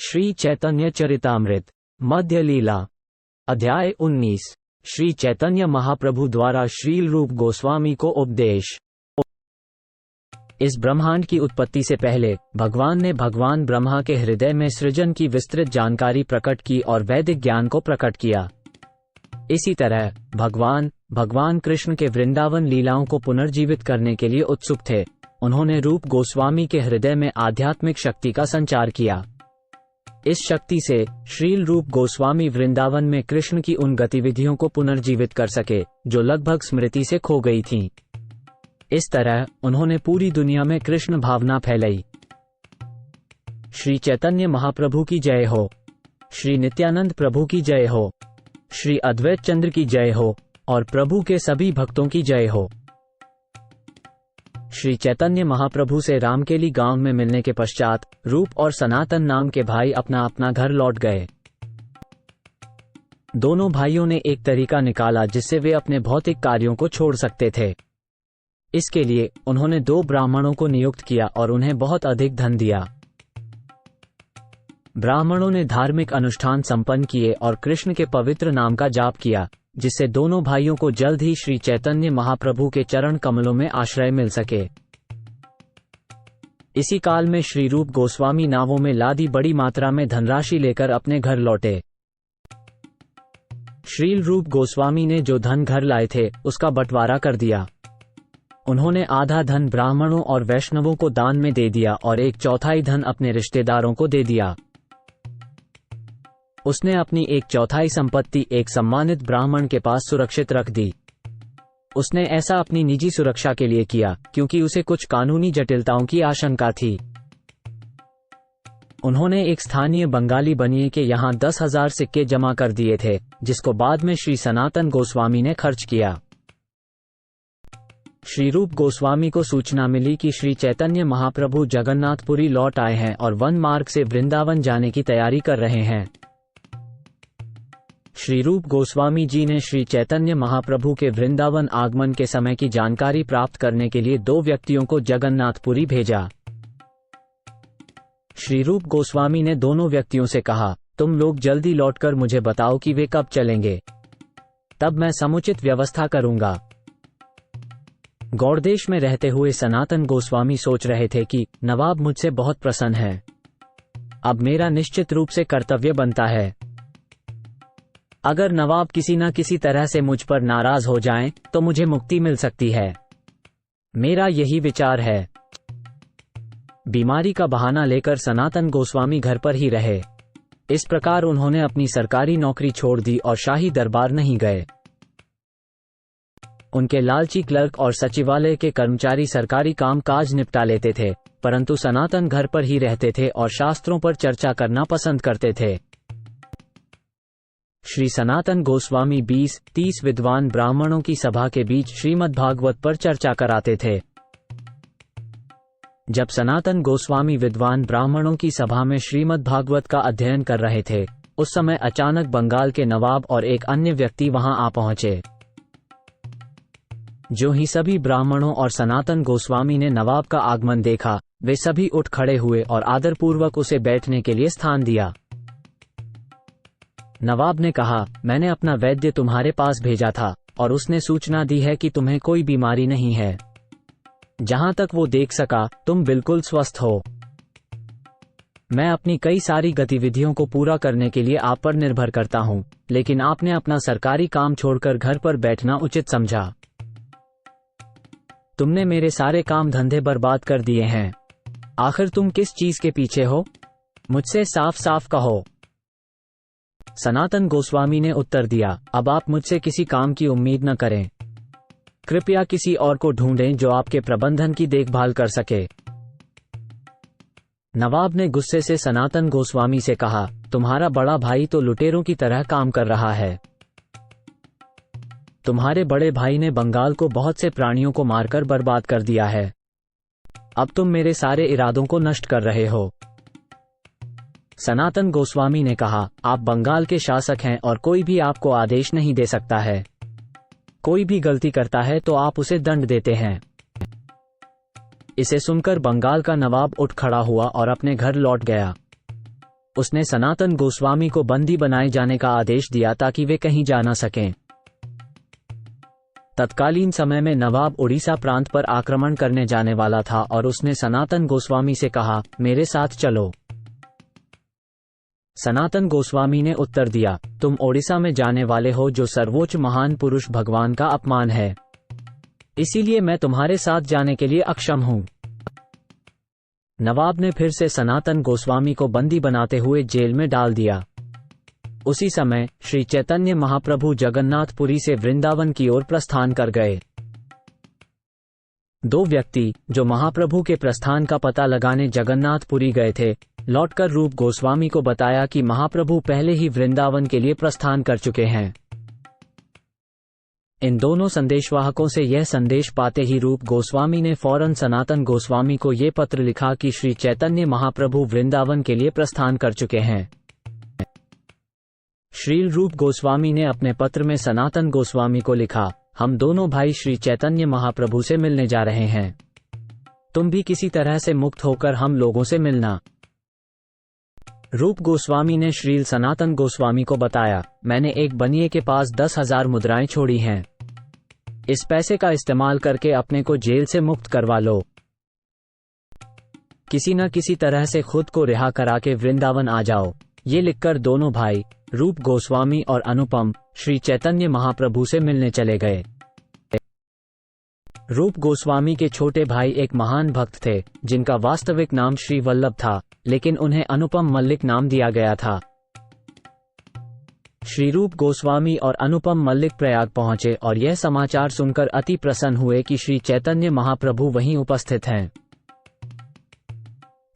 श्री चैतन्य चरितामृत मध्य लीला अध्याय 19। श्री चैतन्य महाप्रभु द्वारा श्रील रूप गोस्वामी को उपदेश। इस ब्रह्मांड की उत्पत्ति से पहले भगवान ने भगवान ब्रह्मा के हृदय में सृजन की विस्तृत जानकारी प्रकट की और वैदिक ज्ञान को प्रकट किया। इसी तरह भगवान कृष्ण के वृंदावन लीलाओं को पुनर्जीवित करने के लिए उत्सुक थे। उन्होंने रूप गोस्वामी के हृदय में आध्यात्मिक शक्ति का संचार किया। इस शक्ति से श्रील रूप गोस्वामी वृंदावन में कृष्ण की उन गतिविधियों को पुनर्जीवित कर सके जो लगभग स्मृति से खो गई थीं। इस तरह उन्होंने पूरी दुनिया में कृष्ण भावना फैलाई। श्री चैतन्य महाप्रभु की जय हो, श्री नित्यानंद प्रभु की जय हो, श्री अद्वैत चंद्र की जय हो और प्रभु के सभी भक्तों की जय हो। श्री चैतन्य महाप्रभु से रामकेली गांव में मिलने के पश्चात रूप और सनातन नाम के भाई अपना अपना घर लौट गए। दोनों भाइयों ने एक तरीका निकाला जिससे वे अपने भौतिक कार्यों को छोड़ सकते थे। इसके लिए उन्होंने 2 ब्राह्मणों को नियुक्त किया और उन्हें बहुत अधिक धन दिया। ब्राह्मणों ने धार्मिक अनुष्ठान संपन्न किए और कृष्ण के पवित्र नाम का जाप किया, जिससे दोनों भाइयों को जल्द ही श्री चैतन्य महाप्रभु के चरण कमलों में आश्रय मिल सके। इसी काल में श्री रूप गोस्वामी नावों में लादी बड़ी मात्रा में धनराशि लेकर अपने घर लौटे। श्रील रूप गोस्वामी ने जो धन घर लाए थे उसका बंटवारा कर दिया। उन्होंने आधा धन ब्राह्मणों और वैष्णवों को दान में दे दिया और 1/4 धन अपने रिश्तेदारों को दे दिया। उसने अपनी 1/4 संपत्ति एक सम्मानित ब्राह्मण के पास सुरक्षित रख दी। उसने ऐसा अपनी निजी सुरक्षा के लिए किया क्योंकि उसे कुछ कानूनी जटिलताओं की आशंका थी। उन्होंने एक स्थानीय बंगाली बनिए के यहाँ 10,000 सिक्के जमा कर दिए थे, जिसको बाद में श्री सनातन गोस्वामी ने खर्च किया। श्री रूप गोस्वामी को सूचना मिली कि श्री चैतन्य महाप्रभु जगन्नाथपुरी लौट आए हैं और वन मार्ग से वृंदावन जाने की तैयारी कर रहे हैं। श्री रूप गोस्वामी जी ने श्री चैतन्य महाप्रभु के वृंदावन आगमन के समय की जानकारी प्राप्त करने के लिए 2 व्यक्तियों को जगन्नाथपुरी भेजा। श्री रूप गोस्वामी ने दोनों व्यक्तियों से कहा, तुम लोग जल्दी लौटकर मुझे बताओ कि वे कब चलेंगे, तब मैं समुचित व्यवस्था करूंगा। गौड़देश में रहते हुए सनातन गोस्वामी सोच रहे थे कि नवाब मुझसे बहुत प्रसन्न है। अब मेरा निश्चित रूप से कर्तव्य बनता है। अगर नवाब किसी न किसी तरह से मुझ पर नाराज हो जाएं, तो मुझे मुक्ति मिल सकती है। मेरा यही विचार है। बीमारी का बहाना लेकर सनातन गोस्वामी घर पर ही रहे। इस प्रकार उन्होंने अपनी सरकारी नौकरी छोड़ दी और शाही दरबार नहीं गए। उनके लालची क्लर्क और सचिवालय के कर्मचारी सरकारी काम काज निपटा लेते थे, परंतु सनातन घर पर ही रहते थे और शास्त्रों पर चर्चा करना पसंद करते थे। श्री सनातन गोस्वामी 20-30 विद्वान ब्राह्मणों की सभा के बीच श्रीमद् भागवत पर चर्चा कराते थे। जब सनातन गोस्वामी विद्वान ब्राह्मणों की सभा में श्रीमद् भागवत का अध्ययन कर रहे थे, उस समय अचानक बंगाल के नवाब और एक अन्य व्यक्ति वहां आ पहुंचे। जो ही सभी ब्राह्मणों और सनातन गोस्वामी ने नवाब का आगमन देखा, वे सभी उठ खड़े हुए और आदरपूर्वक उसे बैठने के लिए स्थान दिया। नवाब ने कहा, मैंने अपना वैद्य तुम्हारे पास भेजा था और उसने सूचना दी है कि तुम्हें कोई बीमारी नहीं है। जहां तक वो देख सका, तुम बिल्कुल स्वस्थ हो। मैं अपनी कई सारी गतिविधियों को पूरा करने के लिए आप पर निर्भर करता हूं, लेकिन आपने अपना सरकारी काम छोड़कर घर पर बैठना उचित समझा। तुमने मेरे सारे काम धंधे बर्बाद कर दिए हैं। आखिर तुम किस चीज के पीछे हो? मुझसे साफ साफ कहो। सनातन गोस्वामी ने उत्तर दिया, अब आप मुझसे किसी काम की उम्मीद न करें। कृपया किसी और को ढूंढें जो आपके प्रबंधन की देखभाल कर सके। नवाब ने गुस्से से सनातन गोस्वामी से कहा, तुम्हारा बड़ा भाई तो लुटेरों की तरह काम कर रहा है। तुम्हारे बड़े भाई ने बंगाल को बहुत से प्राणियों को मारकर बर्बाद कर दिया है। अब तुम मेरे सारे इरादों को नष्ट कर रहे हो। सनातन गोस्वामी ने कहा, आप बंगाल के शासक हैं और कोई भी आपको आदेश नहीं दे सकता है। कोई भी गलती करता है तो आप उसे दंड देते हैं। इसे सुनकर बंगाल का नवाब उठ खड़ा हुआ और अपने घर लौट गया। उसने सनातन गोस्वामी को बंदी बनाए जाने का आदेश दिया ताकि वे कहीं जा न सकें। तत्कालीन समय में नवाब उड़ीसा प्रांत पर आक्रमण करने जाने वाला था और उसने सनातन गोस्वामी से कहा, मेरे साथ चलो। सनातन गोस्वामी ने उत्तर दिया, तुम ओडिशा में जाने वाले हो जो सर्वोच्च महान पुरुष भगवान का अपमान है, इसीलिए मैं तुम्हारे साथ जाने के लिए अक्षम हूं। नवाब ने फिर से सनातन गोस्वामी को बंदी बनाते हुए जेल में डाल दिया। उसी समय श्री चैतन्य महाप्रभु जगन्नाथपुरी से वृंदावन की ओर प्रस्थान कर गए। दो व्यक्ति जो महाप्रभु के प्रस्थान का पता लगाने जगन्नाथपुरी गए थे, लौटकर रूप गोस्वामी को बताया कि महाप्रभु पहले ही वृंदावन के लिए प्रस्थान कर चुके हैं। इन दोनों संदेशवाहकों से यह संदेश पाते ही रूप गोस्वामी ने फौरन सनातन गोस्वामी को ये पत्र लिखा कि श्री चैतन्य महाप्रभु वृंदावन के लिए प्रस्थान कर चुके हैं। श्रील रूप गोस्वामी ने अपने पत्र में सनातन गोस्वामी को लिखा, हम दोनों भाई श्री चैतन्य महाप्रभु से मिलने जा रहे हैं, तुम भी किसी तरह से मुक्त होकर हम लोगों से मिलना। रूप गोस्वामी ने श्रील सनातन गोस्वामी को बताया, मैंने एक बनिए के पास 10,000 मुद्राएं छोड़ी हैं, इस पैसे का इस्तेमाल करके अपने को जेल से मुक्त करवा लो। किसी न किसी तरह से खुद को रिहा करा के वृंदावन आ जाओ। ये लिखकर दोनों भाई रूप गोस्वामी और अनुपम श्री चैतन्य महाप्रभु से मिलने चले गए। रूप गोस्वामी के छोटे भाई एक महान भक्त थे जिनका वास्तविक नाम श्री वल्लभ था, लेकिन उन्हें अनुपम मल्लिक नाम दिया गया था। श्री रूप गोस्वामी और अनुपम मल्लिक प्रयाग पहुंचे और यह समाचार सुनकर अति प्रसन्न हुए कि श्री चैतन्य महाप्रभु वहीं उपस्थित हैं।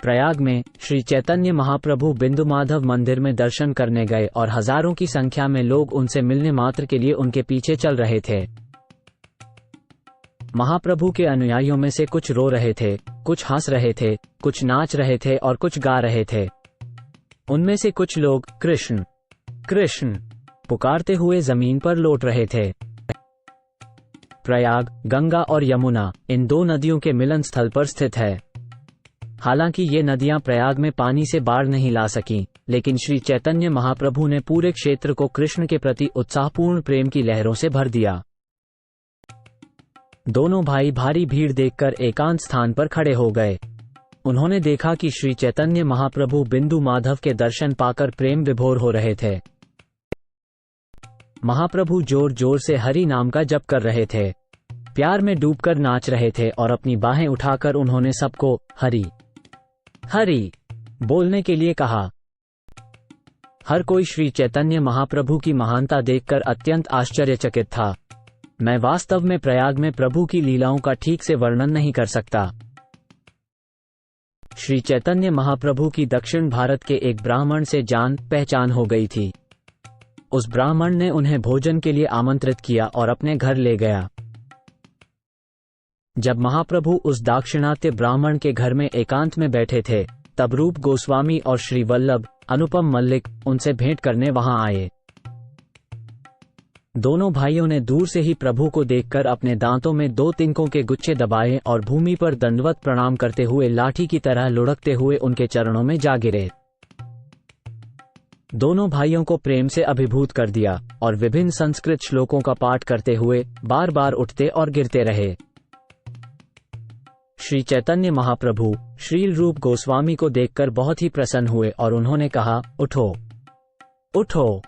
प्रयाग में श्री चैतन्य महाप्रभु बिंदु माधव मंदिर में दर्शन करने गए और हजारों की संख्या में लोग उनसे मिलने मात्र के लिए उनके पीछे चल रहे थे। महाप्रभु के अनुयायियों में से कुछ रो रहे थे, कुछ हंस रहे थे, कुछ नाच रहे थे और कुछ गा रहे थे। उनमें से कुछ लोग कृष्ण कृष्ण पुकारते हुए जमीन पर लौट रहे थे। प्रयाग गंगा और यमुना इन दो नदियों के मिलन स्थल पर स्थित है। हालांकि ये नदियां प्रयाग में पानी से बाढ़ नहीं ला सकीं, लेकिन श्री चैतन्य महाप्रभु ने पूरे क्षेत्र को कृष्ण के प्रति उत्साहपूर्ण प्रेम की लहरों से भर दिया। दोनों भाई भारी भीड़ देखकर एकांत स्थान पर खड़े हो गए। उन्होंने देखा कि श्री चैतन्य महाप्रभु बिंदु माधव के दर्शन पाकर प्रेम विभोर हो रहे थे। महाप्रभु जोर जोर से हरि नाम का जप कर रहे थे, प्यार में डूबकर नाच रहे थे और अपनी बाहें उठाकर उन्होंने सबको हरि हरि बोलने के लिए कहा। हर कोई श्री चैतन्य महाप्रभु की महानता देखकर अत्यंत आश्चर्यचकित था। मैं वास्तव में प्रयाग में प्रभु की लीलाओं का ठीक से वर्णन नहीं कर सकता। श्री चैतन्य महाप्रभु की दक्षिण भारत के एक ब्राह्मण से जान पहचान हो गई थी। उस ब्राह्मण ने उन्हें भोजन के लिए आमंत्रित किया और अपने घर ले गया। जब महाप्रभु उस दाक्षिणात्य ब्राह्मण के घर में एकांत में बैठे थे, तब रूप गोस्वामी और श्री वल्लभ अनुपम मल्लिक उनसे भेंट करने वहां आए। दोनों भाइयों ने दूर से ही प्रभु को देखकर अपने दांतों में 2 तिनकों के गुच्छे दबाए और भूमि पर दंडवत प्रणाम करते हुए लाठी की तरह लुढ़कते हुए उनके चरणों में जा गिरे। दोनों भाइयों को प्रेम से अभिभूत कर दिया और विभिन्न संस्कृत श्लोकों का पाठ करते हुए बार बार उठते और गिरते रहे। श्री चैतन्य महाप्रभु श्रील रूप गोस्वामी को देखकर बहुत ही प्रसन्न हुए और उन्होंने कहा, उठो उठो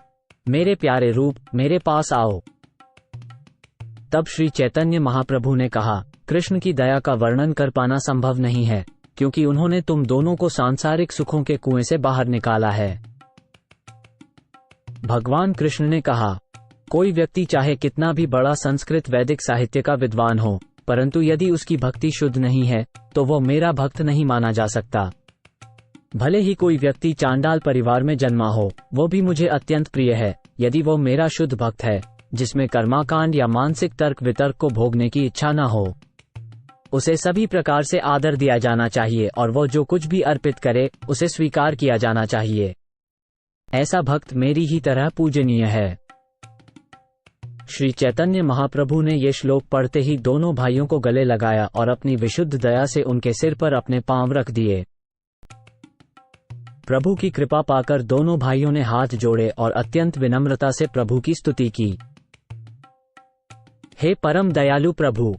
मेरे प्यारे रूप, मेरे पास आओ। तब श्री चैतन्य महाप्रभु ने कहा, कृष्ण की दया का वर्णन कर पाना संभव नहीं है, क्योंकि उन्होंने तुम दोनों को सांसारिक सुखों के कुएं से बाहर निकाला है। भगवान कृष्ण ने कहा, कोई व्यक्ति चाहे कितना भी बड़ा संस्कृत वैदिक साहित्य का विद्वान हो, परंतु यदि उसकी भक्ति शुद्ध नहीं है तो वो मेरा भक्त नहीं माना जा सकता। भले ही कोई व्यक्ति चांडाल परिवार में जन्मा हो, वो भी मुझे अत्यंत प्रिय है, यदि वो मेरा शुद्ध भक्त है, जिसमें कर्माकांड या मानसिक तर्क वितर्क को भोगने की इच्छा न हो। उसे सभी प्रकार से आदर दिया जाना चाहिए और वो जो कुछ भी अर्पित करे उसे स्वीकार किया जाना चाहिए। ऐसा भक्त मेरी ही तरह पूजनीय है। श्री चैतन्य महाप्रभु ने ये श्लोक पढ़ते ही दोनों भाइयों को गले लगाया और अपनी विशुद्ध दया से उनके सिर पर अपने पांव रख दिए। प्रभु की कृपा पाकर दोनों भाइयों ने हाथ जोड़े और अत्यंत विनम्रता से प्रभु की स्तुति की। हे परम दयालु प्रभु,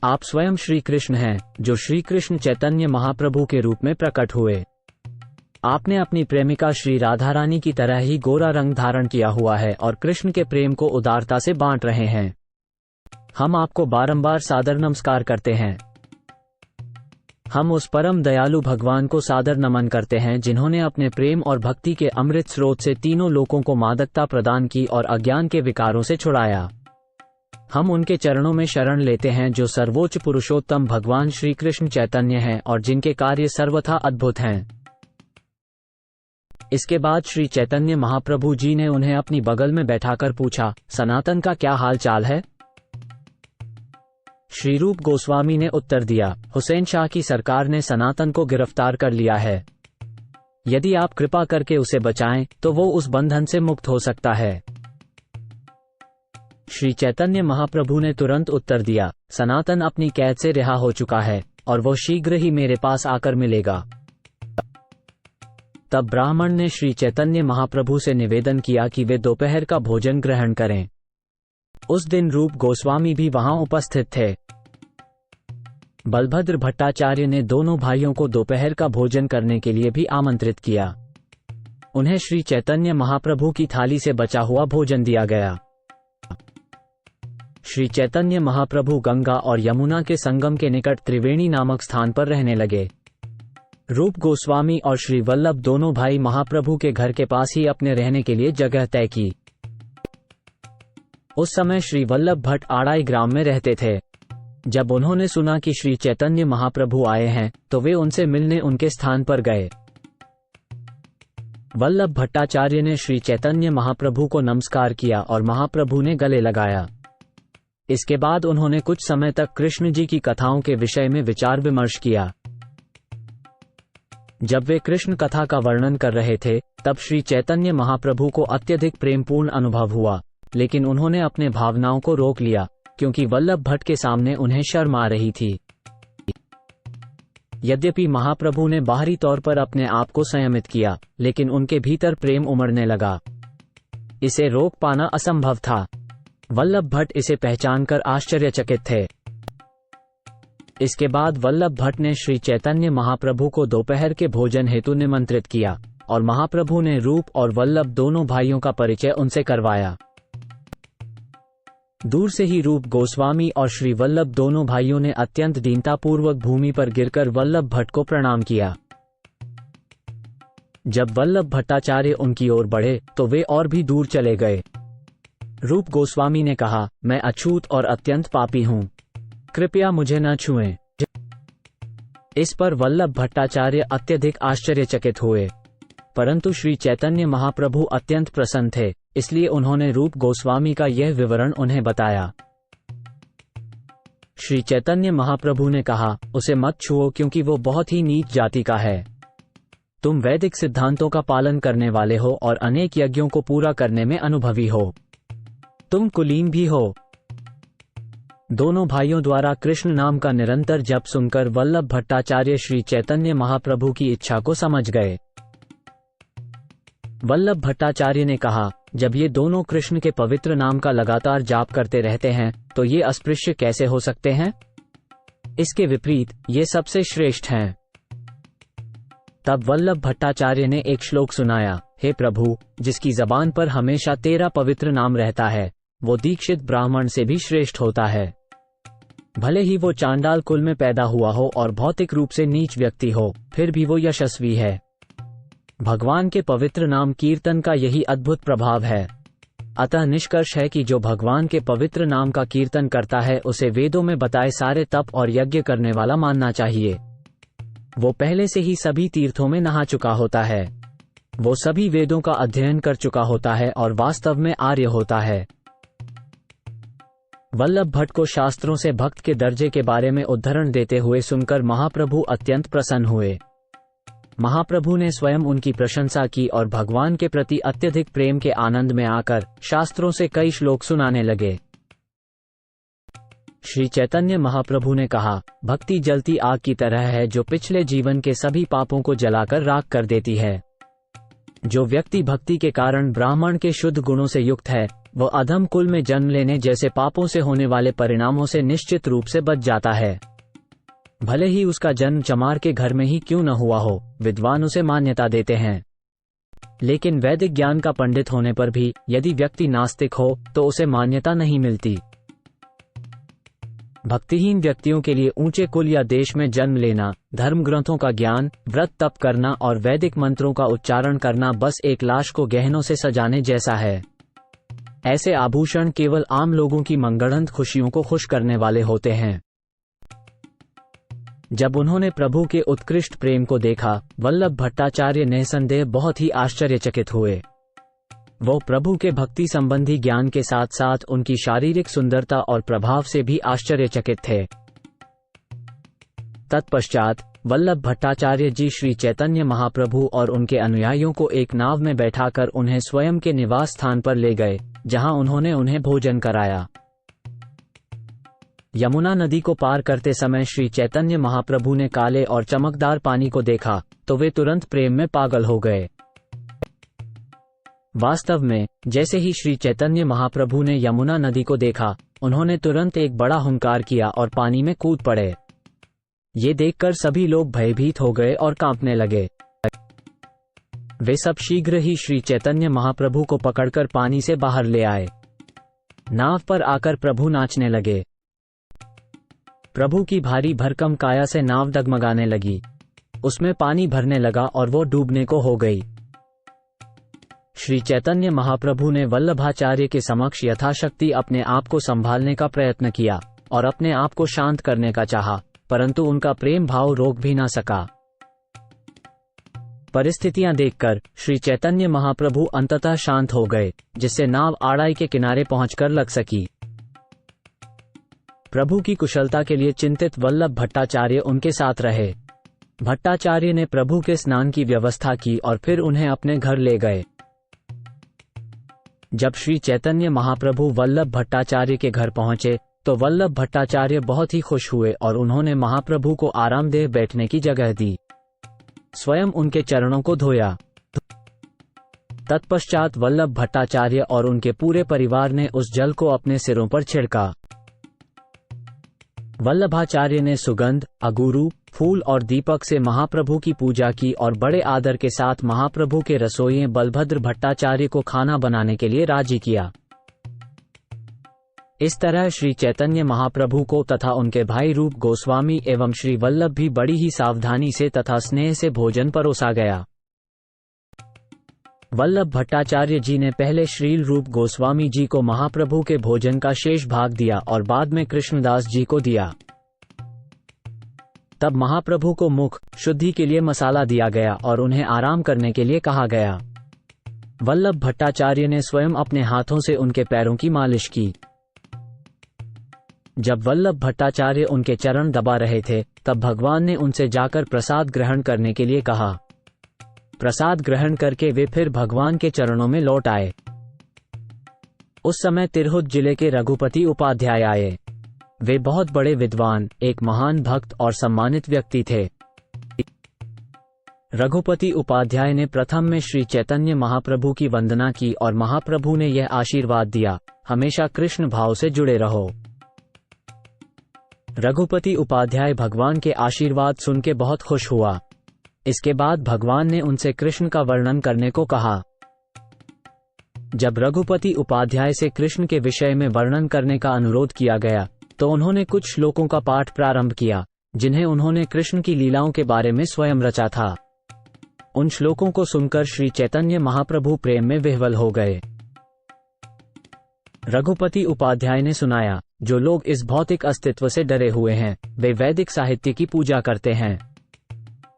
आप स्वयं श्री कृष्ण हैं, जो श्री कृष्ण चैतन्य महाप्रभु के रूप में प्रकट हुए। आपने अपनी प्रेमिका श्री राधा रानी की तरह ही गोरा रंग धारण किया हुआ है और कृष्ण के प्रेम को उदारता से बांट रहे हैं। हम आपको बारंबार सादर नमस्कार करते हैं। हम उस परम दयालु भगवान को सादर नमन करते हैं जिन्होंने अपने प्रेम और भक्ति के अमृत स्रोत से तीनों लोकों को मादकता प्रदान की और अज्ञान के विकारों से छुड़ाया। हम उनके चरणों में शरण लेते हैं जो सर्वोच्च पुरुषोत्तम भगवान श्री कृष्ण चैतन्य हैं और जिनके कार्य सर्वथा अद्भुत हैं। इसके बाद श्री चैतन्य महाप्रभु जी ने उन्हें अपनी बगल में बैठाकर पूछा, सनातन का क्या हाल चाल है? श्री रूप गोस्वामी ने उत्तर दिया, हुसैन शाह की सरकार ने सनातन को गिरफ्तार कर लिया है। यदि आप कृपा करके उसे बचाएं तो वो उस बंधन से मुक्त हो सकता है। श्री चैतन्य महाप्रभु ने तुरंत उत्तर दिया, सनातन अपनी कैद से रिहा हो चुका है और वो शीघ्र ही मेरे पास आकर मिलेगा। तब ब्राह्मण ने श्री चैतन्य महाप्रभु से निवेदन किया कि वे दोपहर का भोजन ग्रहण करें। उस दिन रूप गोस्वामी भी वहां उपस्थित थे। बलभद्र भट्टाचार्य ने दोनों भाइयों को दोपहर का भोजन करने के लिए भी आमंत्रित किया। उन्हें श्री चैतन्य महाप्रभु की थाली से बचा हुआ भोजन दिया गया। श्री चैतन्य महाप्रभु गंगा और यमुना के संगम के निकट त्रिवेणी नामक स्थान पर रहने लगे। रूप गोस्वामी और श्री वल्लभ दोनों भाई महाप्रभु के घर के पास ही अपने रहने के लिए जगह तय की। उस समय श्री वल्लभ भट्ट आड़ाई ग्राम में रहते थे। जब उन्होंने सुना कि श्री चैतन्य महाप्रभु आए हैं तो वे उनसे मिलने उनके स्थान पर गए। वल्लभ भट्टाचार्य ने श्री चैतन्य महाप्रभु को नमस्कार किया और महाप्रभु ने गले लगाया। इसके बाद उन्होंने कुछ समय तक कृष्ण जी की कथाओं के विषय में विचार विमर्श किया। जब वे कृष्ण कथा का वर्णन कर रहे थे तब श्री चैतन्य महाप्रभु को अत्यधिक प्रेमपूर्ण अनुभव हुआ, लेकिन उन्होंने अपने भावनाओं को रोक लिया क्योंकि वल्लभ भट्ट के सामने उन्हें शर्म आ रही थी। यद्यपि महाप्रभु ने बाहरी तौर पर अपने आप को संयमित किया, लेकिन उनके भीतर प्रेम उमड़ने लगा। इसे रोक पाना असंभव था। वल्लभ भट्ट इसे पहचानकर आश्चर्यचकित थे। इसके बाद वल्लभ भट्ट ने श्री चैतन्य महाप्रभु को दोपहर के भोजन हेतु निमंत्रित किया और महाप्रभु ने रूप और वल्लभ दोनों भाइयों का परिचय उनसे करवाया। दूर से ही रूप गोस्वामी और श्री वल्लभ दोनों भाइयों ने अत्यंत दीनतापूर्वक भूमि पर गिरकर वल्लभ भट्ट को प्रणाम किया। जब वल्लभ भट्टाचार्य उनकी ओर बढ़े तो वे और भी दूर चले गए। रूप गोस्वामी ने कहा, मैं अछूत और अत्यंत पापी हूँ, कृपया मुझे न छुएं। इस पर वल्लभ भट्टाचार्य अत्यधिक आश्चर्यचकित हुए, परंतु श्री चैतन्य महाप्रभु अत्यंत प्रसन्न थे, इसलिए उन्होंने रूप गोस्वामी का यह विवरण उन्हें बताया। श्री चैतन्य महाप्रभु ने कहा, उसे मत छुओ क्योंकि वो बहुत ही नीच जाति का है। तुम वैदिक सिद्धांतों का पालन करने वाले हो और अनेक यज्ञों को पूरा करने में अनुभवी हो। तुम कुलीन भी हो। दोनों भाइयों द्वारा कृष्ण नाम का निरंतर जप सुनकर वल्लभ भट्टाचार्य श्री चैतन्य महाप्रभु की इच्छा को समझ गए। वल्लभ भट्टाचार्य ने कहा, जब ये दोनों कृष्ण के पवित्र नाम का लगातार जाप करते रहते हैं तो ये अस्पृश्य कैसे हो सकते हैं? इसके विपरीत ये सबसे श्रेष्ठ हैं। तब वल्लभ भट्टाचार्य ने एक श्लोक सुनाया, हे प्रभु, जिसकी जबान पर हमेशा तेरा पवित्र नाम रहता है वो दीक्षित ब्राह्मण से भी श्रेष्ठ होता है। भले ही वो चांडाल कुल में पैदा हुआ हो और भौतिक रूप से नीच व्यक्ति हो, फिर भी वो यशस्वी है। भगवान के पवित्र नाम कीर्तन का यही अद्भुत प्रभाव है। अतः निष्कर्ष है कि जो भगवान के पवित्र नाम का कीर्तन करता है उसे वेदों में बताए सारे तप और यज्ञ करने वाला मानना चाहिए। वो पहले से ही सभी तीर्थों में नहा चुका होता है। वो सभी वेदों का अध्ययन कर चुका होता है और वास्तव में आर्य होता है। वल्लभ भट्ट को शास्त्रों से भक्त के दर्जे के बारे में उद्धरण देते हुए सुनकर महाप्रभु अत्यंत प्रसन्न हुए। महाप्रभु ने स्वयं उनकी प्रशंसा की और भगवान के प्रति अत्यधिक प्रेम के आनंद में आकर शास्त्रों से कई श्लोक सुनाने लगे। श्री चैतन्य महाप्रभु ने कहा, भक्ति जलती आग की तरह है जो पिछले जीवन के सभी पापों को जलाकर राख कर देती है। जो व्यक्ति भक्ति के कारण ब्राह्मण के शुद्ध गुणों से युक्त है, वह अधम कुल में जन्म लेने जैसे पापों से होने वाले परिणामों से निश्चित रूप से बच जाता है। भले ही उसका जन्म चमार के घर में ही क्यों न हुआ हो, विद्वान उसे मान्यता देते हैं। लेकिन वैदिक ज्ञान का पंडित होने पर भी यदि व्यक्ति नास्तिक हो तो उसे मान्यता नहीं मिलती। भक्तिहीन व्यक्तियों के लिए ऊंचे कुल या देश में जन्म लेना, धर्म ग्रंथों का ज्ञान, व्रत तप करना और वैदिक मंत्रों का उच्चारण करना बस एक लाश को गहनों से सजाने जैसा है। ऐसे आभूषण केवल आम लोगों की मनगढ़ंत खुशियों को खुश करने वाले होते हैं। जब उन्होंने प्रभु के उत्कृष्ट प्रेम को देखा, वल्लभ भट्टाचार्य निसंदेह बहुत ही आश्चर्यचकित हुए। वो प्रभु के भक्ति संबंधी ज्ञान के साथ साथ उनकी शारीरिक सुंदरता और प्रभाव से भी आश्चर्यचकित थे। तत्पश्चात वल्लभ भट्टाचार्य जी श्री चैतन्य महाप्रभु और उनके अनुयायियों को एक नाव में बैठाकर उन्हें स्वयं के निवास स्थान पर ले गए, जहां उन्होंने उन्हें भोजन कराया। यमुना नदी को पार करते समय श्री चैतन्य महाप्रभु ने काले और चमकदार पानी को देखा तो वे तुरंत प्रेम में पागल हो गए। वास्तव में जैसे ही श्री चैतन्य महाप्रभु ने यमुना नदी को देखा, उन्होंने तुरंत एक बड़ा हुंकार किया और पानी में कूद पड़े। ये देखकर सभी लोग भयभीत हो गए और कांपने लगे। वे सब शीघ्र ही श्री चैतन्य महाप्रभु को पकड़कर पानी से बाहर ले आए। नाव पर आकर प्रभु नाचने लगे। प्रभु की भारी भरकम काया से नाव डगमगाने लगी, उसमें पानी भरने लगा और वो डूबने को हो गई। श्री चैतन्य महाप्रभु ने वल्लभाचार्य के समक्ष यथाशक्ति अपने आप को संभालने का प्रयत्न किया और अपने आप को शांत करने का चाहा, परंतु उनका प्रेम भाव रोक भी न सका। परिस्थितियां देखकर श्री चैतन्य महाप्रभु अंततः शांत हो गए, जिससे नाव आड़ाई के किनारे पहुंचकर लग सकी। प्रभु की कुशलता के लिए चिंतित वल्लभ भट्टाचार्य उनके साथ रहे। भट्टाचार्य ने प्रभु के स्नान की व्यवस्था की और फिर उन्हें अपने घर ले गए। जब श्री चैतन्य महाप्रभु वल्लभ भट्टाचार्य के घर पहुंचे तो वल्लभ भट्टाचार्य बहुत ही खुश हुए और उन्होंने महाप्रभु को आरामदेह बैठने की जगह दी, स्वयं उनके चरणों को धोया। तत्पश्चात वल्लभ भट्टाचार्य और उनके पूरे परिवार ने उस जल को अपने सिरों पर छिड़का। वल्लभाचार्य ने सुगंध, अगुरु, फूल और दीपक से महाप्रभु की पूजा की और बड़े आदर के साथ महाप्रभु के रसोइये बलभद्र भट्टाचार्य को खाना बनाने के लिए राजी किया। इस तरह श्री चैतन्य महाप्रभु को तथा उनके भाई रूप गोस्वामी एवं श्री वल्लभ भी बड़ी ही सावधानी से तथा स्नेह से भोजन परोसा गया। वल्लभ भट्टाचार्य जी ने पहले श्रील रूप गोस्वामी जी को महाप्रभु के भोजन का शेष भाग दिया और बाद में कृष्णदास जी को दिया। तब महाप्रभु को मुख शुद्धि के लिए मसाला दिया गया और उन्हें आराम करने के लिए कहा गया। वल्लभ भट्टाचार्य ने स्वयं अपने हाथों से उनके पैरों की मालिश की। जब वल्लभ भट्टाचार्य उनके चरण दबा रहे थे, तब भगवान ने उनसे जाकर प्रसाद ग्रहण करने के लिए कहा। प्रसाद ग्रहण करके वे फिर भगवान के चरणों में लौट आए। उस समय तिरहुत जिले के रघुपति उपाध्याय आए। वे बहुत बड़े विद्वान, एक महान भक्त और सम्मानित व्यक्ति थे। रघुपति उपाध्याय ने प्रथम में श्री चैतन्य महाप्रभु की वंदना की और महाप्रभु ने यह आशीर्वाद दिया, हमेशा कृष्ण भाव से जुड़े रहो। रघुपति उपाध्याय भगवान के आशीर्वाद सुन के बहुत खुश हुआ। इसके बाद भगवान ने उनसे कृष्ण का वर्णन करने को कहा। जब रघुपति उपाध्याय से कृष्ण के विषय में वर्णन करने का अनुरोध किया गया तो उन्होंने कुछ श्लोकों का पाठ प्रारंभ किया, जिन्हें उन्होंने कृष्ण की लीलाओं के बारे में स्वयं रचा था। उन श्लोकों को सुनकर श्री चैतन्य महाप्रभु प्रेम में विह्वल हो गए। रघुपति उपाध्याय ने सुनाया, जो लोग इस भौतिक अस्तित्व से डरे हुए हैं, वे वैदिक साहित्य की पूजा करते हैं।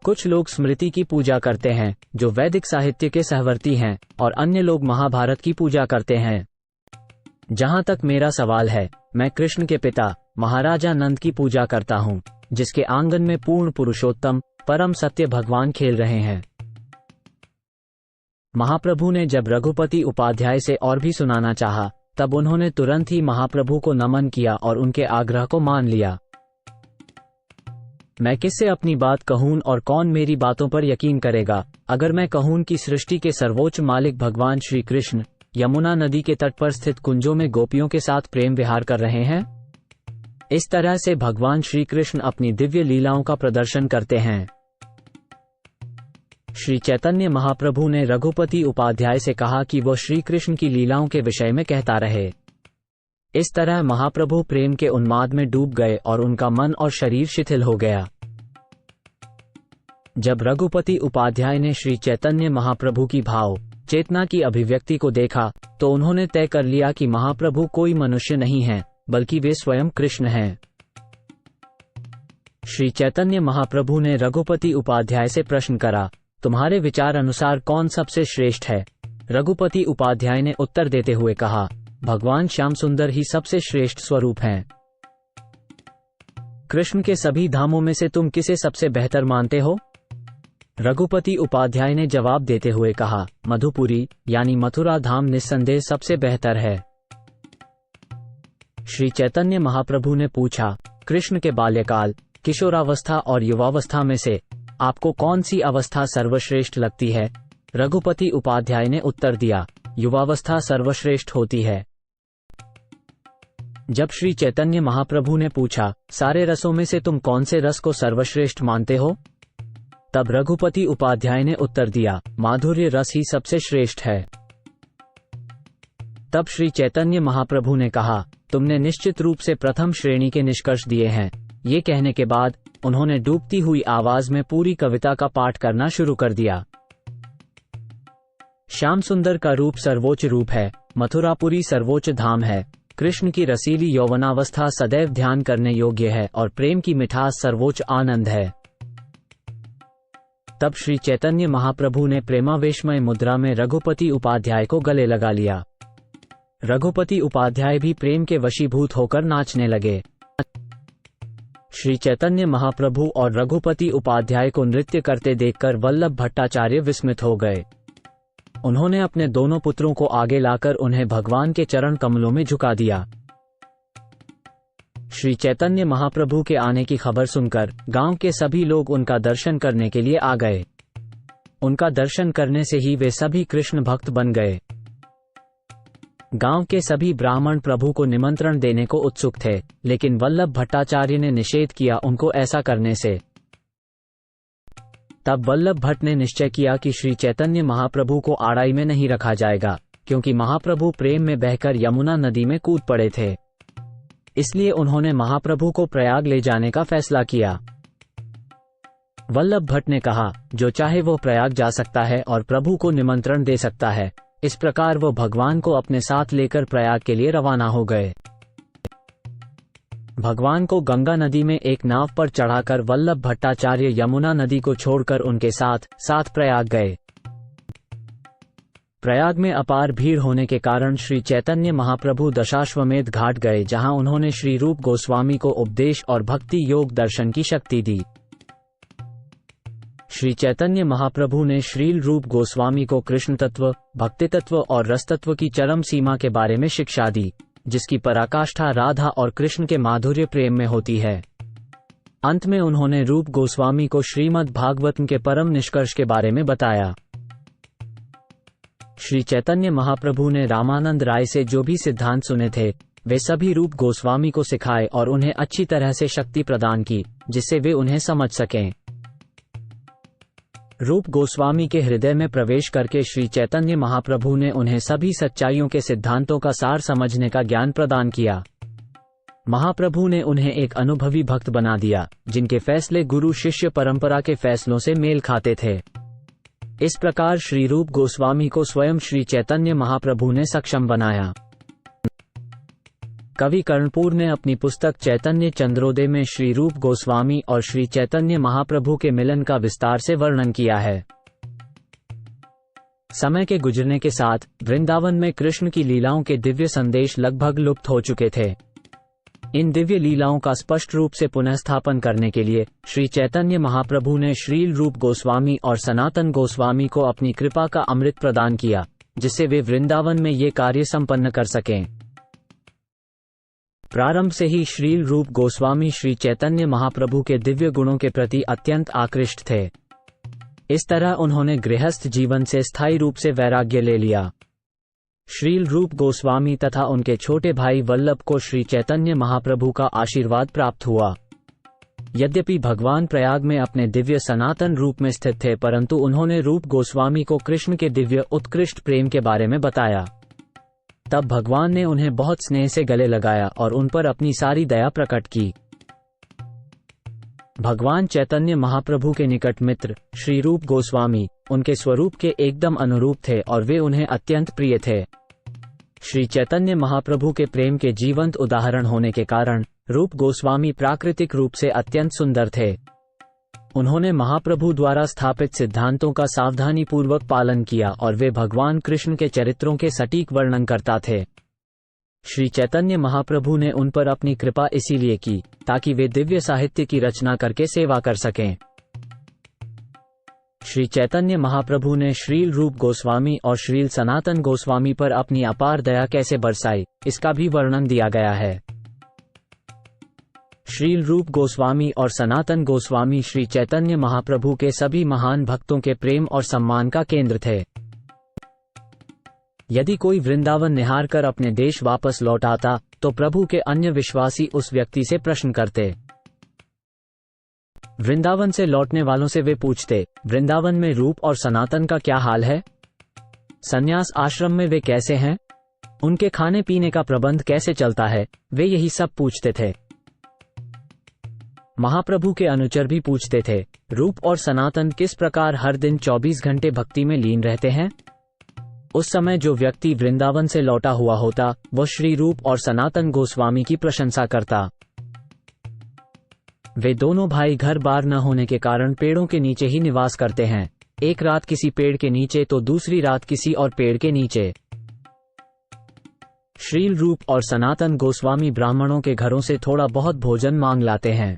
कुछ लोग स्मृति की पूजा करते हैं, जो वैदिक साहित्य के सहवर्ती हैं, और अन्य लोग महाभारत की पूजा करते हैं। जहां तक मेरा सवाल है, मैं कृष्ण के पिता महाराजा नंद की पूजा करता हूं, जिसके आंगन में पूर्ण पुरुषोत्तम परम सत्य भगवान खेल रहे हैं। महाप्रभु ने जब रघुपति उपाध्याय से और भी सुनाना चाहा, तब उन्होंने तुरंत ही महाप्रभु को नमन किया और उनके आग्रह को मान लिया। मैं किससे अपनी बात कहूं और कौन मेरी बातों पर यकीन करेगा? अगर मैं कहूं कि सृष्टि के सर्वोच्च मालिक भगवान श्री कृष्ण यमुना नदी के तट पर स्थित कुंजों में गोपियों के साथ प्रेम विहार कर रहे हैं। इस तरह से भगवान श्री कृष्ण अपनी दिव्य लीलाओं का प्रदर्शन करते हैं। श्री चैतन्य महाप्रभु ने रघुपति उपाध्याय से कहा कि वो श्री कृष्ण की लीलाओं के विषय में कहता रहे। इस तरह महाप्रभु प्रेम के उन्माद में डूब गए और उनका मन और शरीर शिथिल हो गया। जब रघुपति उपाध्याय ने श्री चैतन्य महाप्रभु की भाव चेतना की अभिव्यक्ति को देखा तो उन्होंने तय कर लिया कि महाप्रभु कोई मनुष्य नहीं है, बल्कि वे स्वयं कृष्ण हैं। श्री चैतन्य महाप्रभु ने रघुपति उपाध्याय से प्रश्न करा, तुम्हारे विचार अनुसार कौन सबसे श्रेष्ठ है? रघुपति उपाध्याय ने उत्तर देते हुए कहा, भगवान श्याम सुंदर ही सबसे श्रेष्ठ स्वरूप हैं। कृष्ण के सभी धामों में से तुम किसे सबसे बेहतर मानते हो? रघुपति उपाध्याय ने जवाब देते हुए कहा, मधुपुरी यानी मथुरा धाम निस्संदेह सबसे बेहतर है। श्री चैतन्य महाप्रभु ने पूछा, कृष्ण के बाल्यकाल, किशोरावस्था और युवावस्था में से आपको कौन सी अवस्था सर्वश्रेष्ठ लगती है? रघुपति उपाध्याय ने उत्तर दिया, युवावस्था सर्वश्रेष्ठ होती है। जब श्री चैतन्य महाप्रभु ने पूछा, सारे रसों में से तुम कौन से रस को सर्वश्रेष्ठ मानते हो? तब रघुपति उपाध्याय ने उत्तर दिया, माधुर्य रस ही सबसे श्रेष्ठ है। तब श्री चैतन्य महाप्रभु ने कहा, तुमने निश्चित रूप से प्रथम श्रेणी के निष्कर्ष दिए हैं। ये कहने के बाद उन्होंने डूबती हुई आवाज में पूरी कविता का पाठ करना शुरू कर दिया। श्याम सुंदर का रूप सर्वोच्च रूप है, मथुरापुरी सर्वोच्च धाम है, कृष्ण की रसीली यौवनावस्था सदैव ध्यान करने योग्य है और प्रेम की मिठास सर्वोच्च आनंद है। तब श्री चैतन्य महाप्रभु ने प्रेमावेशमय मुद्रा में रघुपति उपाध्याय को गले लगा लिया। रघुपति उपाध्याय भी प्रेम के वशीभूत होकर नाचने लगे। श्री चैतन्य महाप्रभु और रघुपति उपाध्याय को नृत्य करते देखकर वल्लभ भट्टाचार्य विस्मित हो गए। उन्होंने अपने दोनों पुत्रों को आगे लाकर उन्हें भगवान के चरण कमलों में झुका दिया। श्री चैतन्य महाप्रभु के आने की खबर सुनकर गांव के सभी लोग उनका दर्शन करने के लिए आ गए। उनका दर्शन करने से ही वे सभी कृष्ण भक्त बन गए। गांव के सभी ब्राह्मण प्रभु को निमंत्रण देने को उत्सुक थे, लेकिन वल्लभ भट्टाचार्य ने निषेध किया उनको ऐसा करने से। तब वल्लभ भट्ट ने निश्चय किया कि श्री चैतन्य महाप्रभु को आड़ाई में नहीं रखा जाएगा, क्योंकि महाप्रभु प्रेम में बहकर यमुना नदी में कूद पड़े थे। इसलिए उन्होंने महाप्रभु को प्रयाग ले जाने का फैसला किया। वल्लभ भट्ट ने कहा, जो चाहे वो प्रयाग जा सकता है और प्रभु को निमंत्रण दे सकता है। इस प्रकार वो भगवान को अपने साथ लेकर प्रयाग के लिए रवाना हो गए। भगवान को गंगा नदी में एक नाव पर चढ़ाकर वल्लभ भट्टाचार्य यमुना नदी को छोड़कर उनके साथ प्रयाग गए। प्रयाग में अपार भीड़ होने के कारण श्री चैतन्य महाप्रभु दशाश्वमेध घाट गए, जहां उन्होंने श्री रूप गोस्वामी को उपदेश और भक्ति योग दर्शन की शक्ति दी। श्री चैतन्य महाप्रभु ने श्रील रूप गोस्वामी को कृष्ण तत्व, भक्ति तत्व और रस तत्व की चरम सीमा के बारे में शिक्षा दी, जिसकी पराकाष्ठा राधा और कृष्ण के माधुर्य प्रेम में होती है। अंत में उन्होंने रूप गोस्वामी को श्रीमद् भागवतम के परम निष्कर्ष के बारे में बताया। श्री चैतन्य महाप्रभु ने रामानंद राय से जो भी सिद्धांत सुने थे, वे सभी रूप गोस्वामी को सिखाए और उन्हें अच्छी तरह से शक्ति प्रदान की, जिससे वे उन्हें समझ सकें। रूप गोस्वामी के हृदय में प्रवेश करके श्री चैतन्य महाप्रभु ने उन्हें सभी सच्चाइयों के सिद्धांतों का सार समझने का ज्ञान प्रदान किया। महाप्रभु ने उन्हें एक अनुभवी भक्त बना दिया, जिनके फैसले गुरु शिष्य परंपरा के फैसलों से मेल खाते थे। इस प्रकार श्री रूप गोस्वामी को स्वयं श्री चैतन्य महाप्रभु ने सक्षम बनाया। कवि कर्णपुर ने अपनी पुस्तक चैतन्य चंद्रोदय में श्री रूप गोस्वामी और श्री चैतन्य महाप्रभु के मिलन का विस्तार से वर्णन किया है। समय के गुजरने के साथ वृंदावन में कृष्ण की लीलाओं के दिव्य संदेश लगभग लुप्त हो चुके थे। इन दिव्य लीलाओं का स्पष्ट रूप से पुनःस्थापन करने के लिए श्री चैतन्य महाप्रभु ने श्रील रूप गोस्वामी और सनातन गोस्वामी को अपनी कृपा का अमृत प्रदान किया, जिससे वे वृंदावन में ये कार्य संपन्न कर सकें। प्रारंभ से ही श्रील रूप गोस्वामी श्री चैतन्य महाप्रभु के दिव्य गुणों के प्रति अत्यंत आकृष्ट थे। इस तरह उन्होंने गृहस्थ जीवन से स्थायी रूप से वैराग्य ले लिया। श्रील रूप गोस्वामी तथा उनके छोटे भाई वल्लभ को श्री चैतन्य महाप्रभु का आशीर्वाद प्राप्त हुआ। यद्यपि भगवान प्रयाग में अपने दिव्य सनातन रूप में स्थित थे, परंतु उन्होंने रूप गोस्वामी को कृष्ण के दिव्य उत्कृष्ट प्रेम के बारे में बताया। तब भगवान ने उन्हें बहुत स्नेह से गले लगाया और उन पर अपनी सारी दया प्रकट की। भगवान चैतन्य महाप्रभु के निकट मित्र श्री रूप गोस्वामी उनके स्वरूप के एकदम अनुरूप थे और वे उन्हें अत्यंत प्रिय थे। श्री चैतन्य महाप्रभु के प्रेम के जीवंत उदाहरण होने के कारण रूप गोस्वामी प्राकृतिक रूप से अत्यंत सुंदर थे। उन्होंने महाप्रभु द्वारा स्थापित सिद्धांतों का सावधानी पूर्वक पालन किया और वे भगवान कृष्ण के चरित्रों के सटीक वर्णन करता थे। श्री चैतन्य महाप्रभु ने उन पर अपनी कृपा इसीलिए की ताकि वे दिव्य साहित्य की रचना करके सेवा कर सकें। श्री चैतन्य महाप्रभु ने श्रील रूप गोस्वामी और श्रील सनातन गोस्वामी पर अपनी अपार दया कैसे बरसाई, इसका भी वर्णन दिया गया है। श्रील रूप गोस्वामी और सनातन गोस्वामी श्री चैतन्य महाप्रभु के सभी महान भक्तों के प्रेम और सम्मान का केंद्र थे। यदि कोई वृंदावन निहार कर अपने देश वापस लौट आता तो प्रभु के अन्य विश्वासी उस व्यक्ति से प्रश्न करते। वृंदावन से लौटने वालों से वे पूछते, वृंदावन में रूप और सनातन का क्या हाल है? संन्यास आश्रम में वे कैसे हैं? उनके खाने पीने का प्रबंध कैसे चलता है? वे यही सब पूछते थे। महाप्रभु के अनुचर भी पूछते थे, रूप और सनातन किस प्रकार हर दिन 24 घंटे भक्ति में लीन रहते हैं? उस समय जो व्यक्ति वृंदावन से लौटा हुआ होता वह श्री रूप और सनातन गोस्वामी की प्रशंसा करता। वे दोनों भाई घर बार न होने के कारण पेड़ों के नीचे ही निवास करते हैं, एक रात किसी पेड़ के नीचे तो दूसरी रात किसी और पेड़ के नीचे। श्रील रूप और सनातन गोस्वामी ब्राह्मणों के घरों से थोड़ा बहुत भोजन मांग लाते हैं।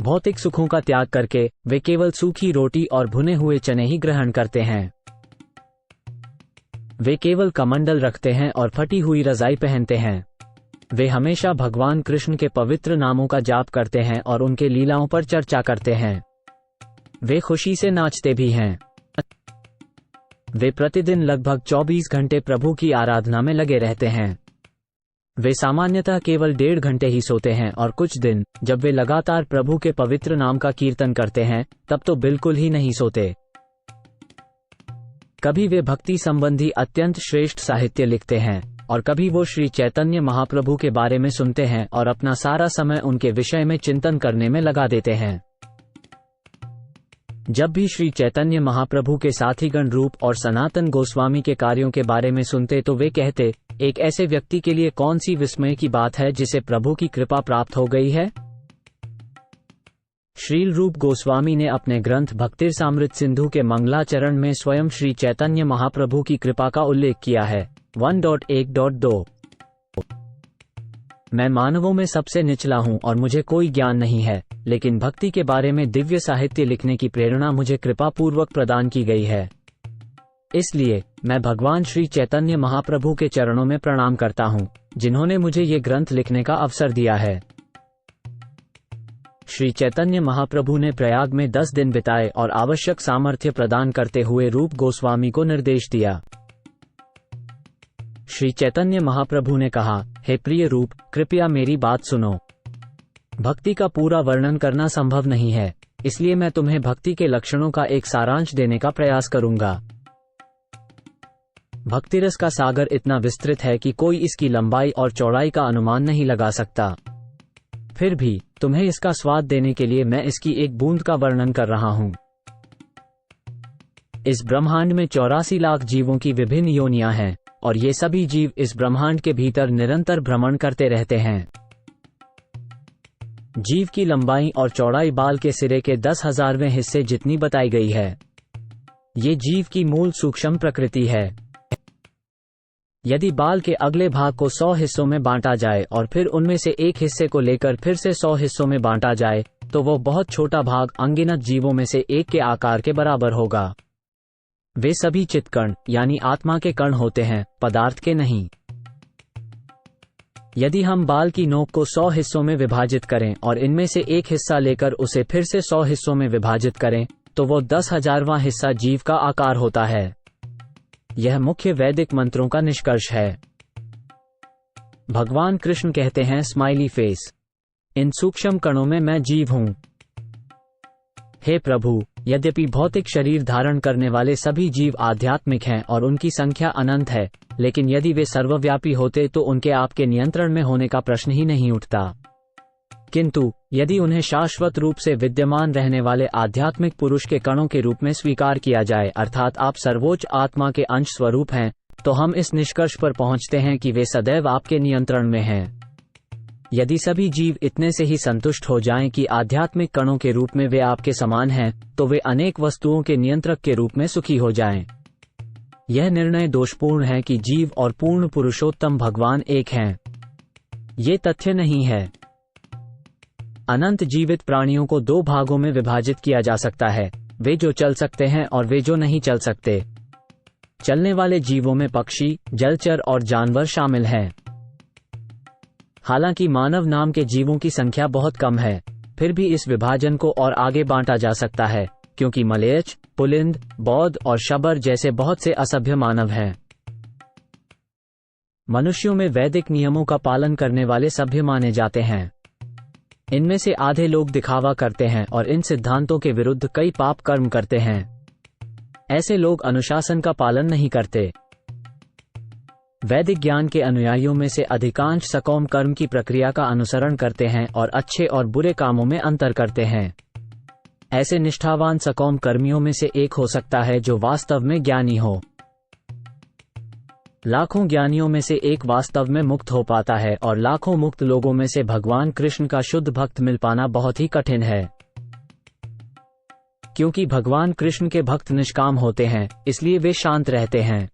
भौतिक सुखों का त्याग करके वे केवल सूखी रोटी और भुने हुए चने ही ग्रहण करते हैं। वे केवल कमंडल रखते हैं और फटी हुई रजाई पहनते हैं। वे हमेशा भगवान कृष्ण के पवित्र नामों का जाप करते हैं और उनके लीलाओं पर चर्चा करते हैं। वे खुशी से नाचते भी हैं। वे प्रतिदिन लगभग 24 घंटे प्रभु की आराधना में लगे रहते हैं। वे सामान्यतः केवल 1.5 घंटे ही सोते हैं और कुछ दिन जब वे लगातार प्रभु के पवित्र नाम का कीर्तन करते हैं तब तो बिल्कुल ही नहीं सोते। कभी वे भक्ति संबंधी अत्यंत श्रेष्ठ साहित्य लिखते हैं और कभी वो श्री चैतन्य महाप्रभु के बारे में सुनते हैं और अपना सारा समय उनके विषय में चिंतन करने में लगा देते हैं। जब भी श्री चैतन्य महाप्रभु के साथीगण रूप और सनातन गोस्वामी के कार्यों के बारे में सुनते तो वे कहते, एक ऐसे व्यक्ति के लिए कौन सी विस्मय की बात है जिसे प्रभु की कृपा प्राप्त हो गई है। श्रील रूप गोस्वामी ने अपने ग्रंथ भक्तिरसामृत सिंधु के मंगलाचरण में स्वयं श्री चैतन्य महाप्रभु की कृपा का उल्लेख किया है। 1.1.2 मैं मानवों में सबसे निचला हूँ और मुझे कोई ज्ञान नहीं है, लेकिन भक्ति के बारे में दिव्य साहित्य लिखने की प्रेरणा मुझे कृपा पूर्वक प्रदान की गई है। इसलिए मैं भगवान श्री चैतन्य महाप्रभु के चरणों में प्रणाम करता हूँ, जिन्होंने मुझे ये ग्रंथ लिखने का अवसर दिया है। श्री चैतन्य महाप्रभु ने प्रयाग में 10 दिन बिताए और आवश्यक सामर्थ्य प्रदान करते हुए रूप गोस्वामी को निर्देश दिया। श्री चैतन्य महाप्रभु ने कहा, हे प्रिय रूप, कृपया मेरी बात सुनो। भक्ति का पूरा वर्णन करना संभव नहीं है, इसलिए मैं तुम्हें भक्ति के लक्षणों का एक सारांश देने का प्रयास करूंगा। भक्तिरस का सागर इतना विस्तृत है कि कोई इसकी लंबाई और चौड़ाई का अनुमान नहीं लगा सकता। फिर भी तुम्हें इसका स्वाद देने के लिए मैं इसकी एक बूंद का वर्णन कर रहा हूं। इस ब्रह्मांड में 84 लाख जीवों की विभिन्न योनियां हैं और ये सभी जीव इस ब्रह्मांड के भीतर निरंतर भ्रमण करते रहते हैं। जीव की लंबाई और चौड़ाई बाल के सिरे के 10,000वें हिस्से जितनी बताई गई है। ये जीव की मूल सूक्ष्म प्रकृति है। यदि बाल के अगले भाग को 100 हिस्सों में बांटा जाए और फिर उनमें से एक हिस्से को लेकर फिर से 100 हिस्सों में बांटा जाए तो वो बहुत छोटा भाग अनगिनत जीवों में से एक के आकार के बराबर होगा। वे सभी चित्कण यानी आत्मा के कण होते हैं, पदार्थ के नहीं। यदि हम बाल की नोक को 100 हिस्सों में विभाजित करें और इनमें से एक हिस्सा लेकर उसे फिर से 100 हिस्सों में विभाजित करें तो वो 10,000वां हिस्सा जीव का आकार होता है। यह मुख्य वैदिक मंत्रों का निष्कर्ष है। भगवान कृष्ण कहते हैं, स्माइली फेस, इन सूक्ष्म कणों में मैं जीव हूं। हे प्रभु, यद्यपि भौतिक शरीर धारण करने वाले सभी जीव आध्यात्मिक हैं और उनकी संख्या अनंत है, लेकिन यदि वे सर्वव्यापी होते तो उनके आपके नियंत्रण में होने का प्रश्न ही नहीं उठता। किंतु यदि उन्हें शाश्वत रूप से विद्यमान रहने वाले आध्यात्मिक पुरुष के कणों के रूप में स्वीकार किया जाए, अर्थात आप सर्वोच्च आत्मा के अंश स्वरूप हैं, तो हम इस निष्कर्ष पर पहुंचते हैं कि वे सदैव आपके नियंत्रण में हैं। यदि सभी जीव इतने से ही संतुष्ट हो जाएं कि आध्यात्मिक कणों के रूप में वे आपके समान हैं, तो वे अनेक वस्तुओं के नियंत्रक के रूप में सुखी हो जाएं। यह निर्णय दोषपूर्ण है कि जीव और पूर्ण पुरुषोत्तम भगवान एक हैं। ये तथ्य नहीं है। अनंत जीवित प्राणियों को 2 भागों में विभाजित किया जा सकता है, वे जो चल सकते हैं और वे जो नहीं चल सकते। चलने वाले जीवों में पक्षी, जलचर और जानवर शामिल हैं। हालांकि मानव नाम के जीवों की संख्या बहुत कम है, फिर भी इस विभाजन को और आगे बांटा जा सकता है, क्योंकि मलेच्छ, पुलिंद, बौद्ध और शबर जैसे बहुत से असभ्य मानव हैं। मनुष्यों में वैदिक नियमों का पालन करने वाले सभ्य माने जाते हैं। इनमें से आधे लोग दिखावा करते हैं और इन सिद्धांतों के विरुद्ध कई पाप कर्म करते हैं। ऐसे लोग अनुशासन का पालन नहीं करते। वैदिक ज्ञान के अनुयायियों में से अधिकांश सकौम कर्म की प्रक्रिया का अनुसरण करते हैं और अच्छे और बुरे कामों में अंतर करते हैं। ऐसे निष्ठावान सकौम कर्मियों में से एक हो सकता है जो वास्तव में ज्ञानी हो। लाखों ज्ञानियों में से एक वास्तव में मुक्त हो पाता है और लाखों मुक्त लोगों में से भगवान कृष्ण का शुद्ध भक्त मिल पाना बहुत ही कठिन है। क्योंकि भगवान कृष्ण के भक्त निष्काम होते हैं, इसलिए वे शांत रहते हैं।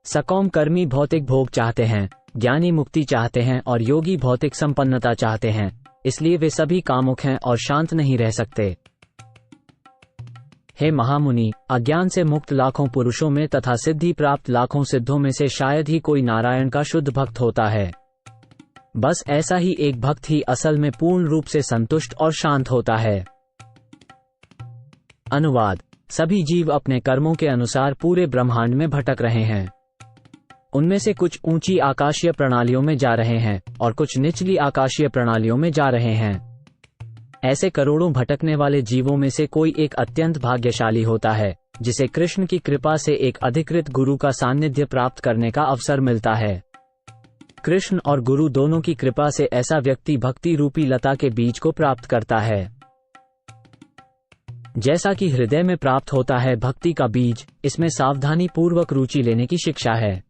सकौम कर्मी भौतिक भोग चाहते हैं, ज्ञानी मुक्ति चाहते हैं और योगी भौतिक संपन्नता चाहते हैं, इसलिए वे सभी कामुक हैं और शांत नहीं रह सकते। हे महामुनि, अज्ञान से मुक्त लाखों पुरुषों में तथा सिद्धि प्राप्त लाखों सिद्धों में से शायद ही कोई नारायण का शुद्ध भक्त होता है। बस ऐसा ही एक भक्त ही असल में पूर्ण रूप से संतुष्ट और शांत होता है। अनुवाद: सभी जीव अपने कर्मों के अनुसार पूरे ब्रह्मांड में भटक रहे हैं। उनमें से कुछ ऊंची आकाशीय प्रणालियों में जा रहे हैं और कुछ निचली आकाशीय प्रणालियों में जा रहे हैं। ऐसे करोड़ों भटकने वाले जीवों में से कोई एक अत्यंत भाग्यशाली होता है, जिसे कृष्ण की कृपा से एक अधिकृत गुरु का सानिध्य प्राप्त करने का अवसर मिलता है। कृष्ण और गुरु दोनों की कृपा से ऐसा व्यक्ति भक्ति रूपी लता के बीज को प्राप्त करता है। जैसा कि हृदय में प्राप्त होता है भक्ति का बीज, इसमें सावधानी पूर्वक रुचि लेने की शिक्षा है।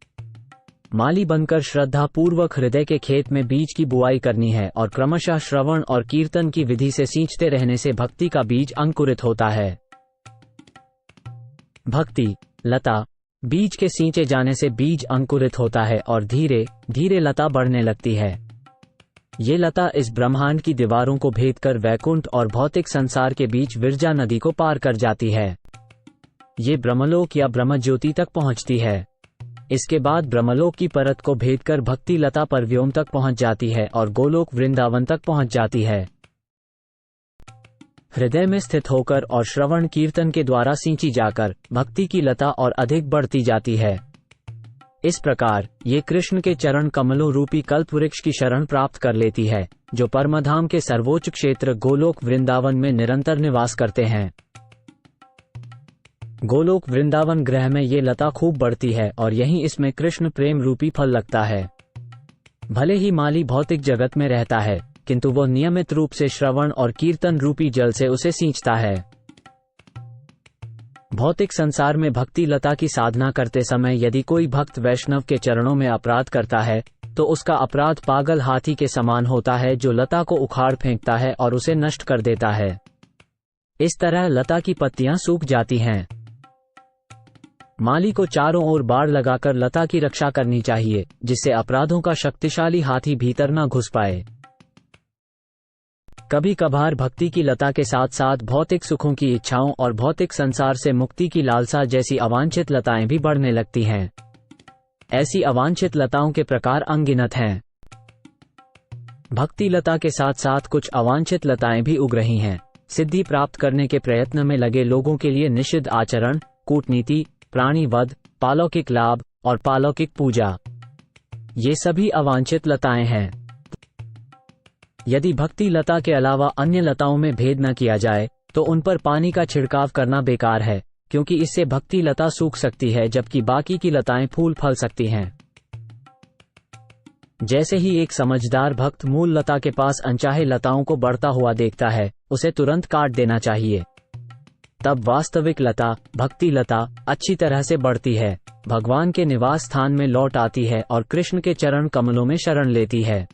माली बनकर श्रद्धा पूर्वक हृदय के खेत में बीज की बुआई करनी है और क्रमशः श्रवण और कीर्तन की विधि से सींचते रहने से भक्ति का बीज अंकुरित होता है। भक्ति लता बीज के सींचे जाने से बीज अंकुरित होता है और धीरे धीरे लता बढ़ने लगती है। ये लता इस ब्रह्मांड की दीवारों को भेदकर वैकुंठ और भौतिक संसार के बीच विरजा नदी को पार कर जाती है। ये ब्रह्मलोक या ब्रह्मज्योति तक पहुंचती है। इसके बाद ब्रह्मलोक की परत को भेदकर भक्ति लता परव्योम तक पहुंच जाती है और गोलोक वृंदावन तक पहुंच जाती है। हृदय में स्थित होकर और श्रवण कीर्तन के द्वारा सींची जाकर भक्ति की लता और अधिक बढ़ती जाती है। इस प्रकार ये कृष्ण के चरण कमलों रूपी कल्प वृक्ष की शरण प्राप्त कर लेती है, जो परमधाम के सर्वोच्च क्षेत्र गोलोक वृंदावन में निरंतर निवास करते हैं। गोलोक वृंदावन ग्रह में ये लता खूब बढ़ती है और यहीं इसमें कृष्ण प्रेम रूपी फल लगता है। भले ही माली भौतिक जगत में रहता है, किंतु वो नियमित रूप से श्रवण और कीर्तन रूपी जल से उसे सींचता है। भौतिक संसार में भक्ति लता की साधना करते समय यदि कोई भक्त वैष्णव के चरणों में अपराध करता है, तो उसका अपराध पागल हाथी के समान होता है जो लता को उखाड़ फेंकता है और उसे नष्ट कर देता है। इस तरह लता की पत्तियां सूख जाती हैं। माली को चारों ओर बाड़ लगाकर लता की रक्षा करनी चाहिए, जिससे अपराधों का शक्तिशाली हाथी भीतर न घुस पाए। कभी कभार भक्ति की लता के साथ साथ भौतिक सुखों की इच्छाओं और भौतिक संसार से मुक्ति की लालसा जैसी अवांछित लताएं भी बढ़ने लगती हैं। ऐसी अवांछित लताओं के प्रकार अनगिनत हैं। भक्ति लता के साथ साथ कुछ अवांछित लताएं भी उग रही हैं। सिद्धि प्राप्त करने के प्रयत्न में लगे लोगों के लिए निषिद्ध आचरण, कूटनीति, प्राणी वध, पालौकिक लाभ और पालौकिक पूजा, ये सभी अवांछित लताएं हैं। यदि भक्ति लता के अलावा अन्य लताओं में भेद न किया जाए तो उन पर पानी का छिड़काव करना बेकार है, क्योंकि इससे भक्ति लता सूख सकती है जबकि बाकी की लताएं फूल फल सकती हैं। जैसे ही एक समझदार भक्त मूल लता के पास अनचाहे लताओं को बढ़ता हुआ देखता है, उसे तुरंत काट देना चाहिए। तब वास्तविक लता, भक्ति लता, अच्छी तरह से बढ़ती है, भगवान के निवास स्थान में लौट आती है और कृष्ण के चरण कमलों में शरण लेती है।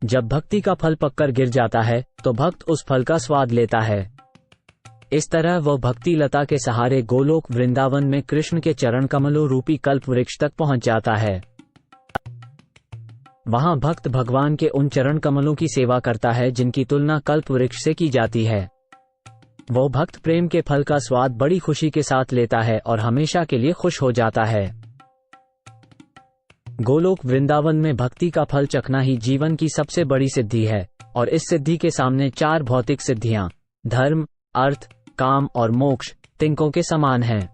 जब भक्ति का फल पककर गिर जाता है तो भक्त उस फल का स्वाद लेता है। इस तरह वह भक्ति लता के सहारे गोलोक वृंदावन में कृष्ण के चरण कमलों रूपी कल्प वृक्ष तक पहुंच जाता है। वहां भक्त भगवान के उन चरण कमलों की सेवा करता है जिनकी तुलना कल्प वृक्ष से की जाती है। वो भक्त प्रेम के फल का स्वाद बड़ी खुशी के साथ लेता है और हमेशा के लिए खुश हो जाता है। गोलोक वृंदावन में भक्ति का फल चखना ही जीवन की सबसे बड़ी सिद्धि है और इस सिद्धि के सामने 4 भौतिक सिद्धियां, धर्म, अर्थ, काम और मोक्ष तिनकों के समान हैं।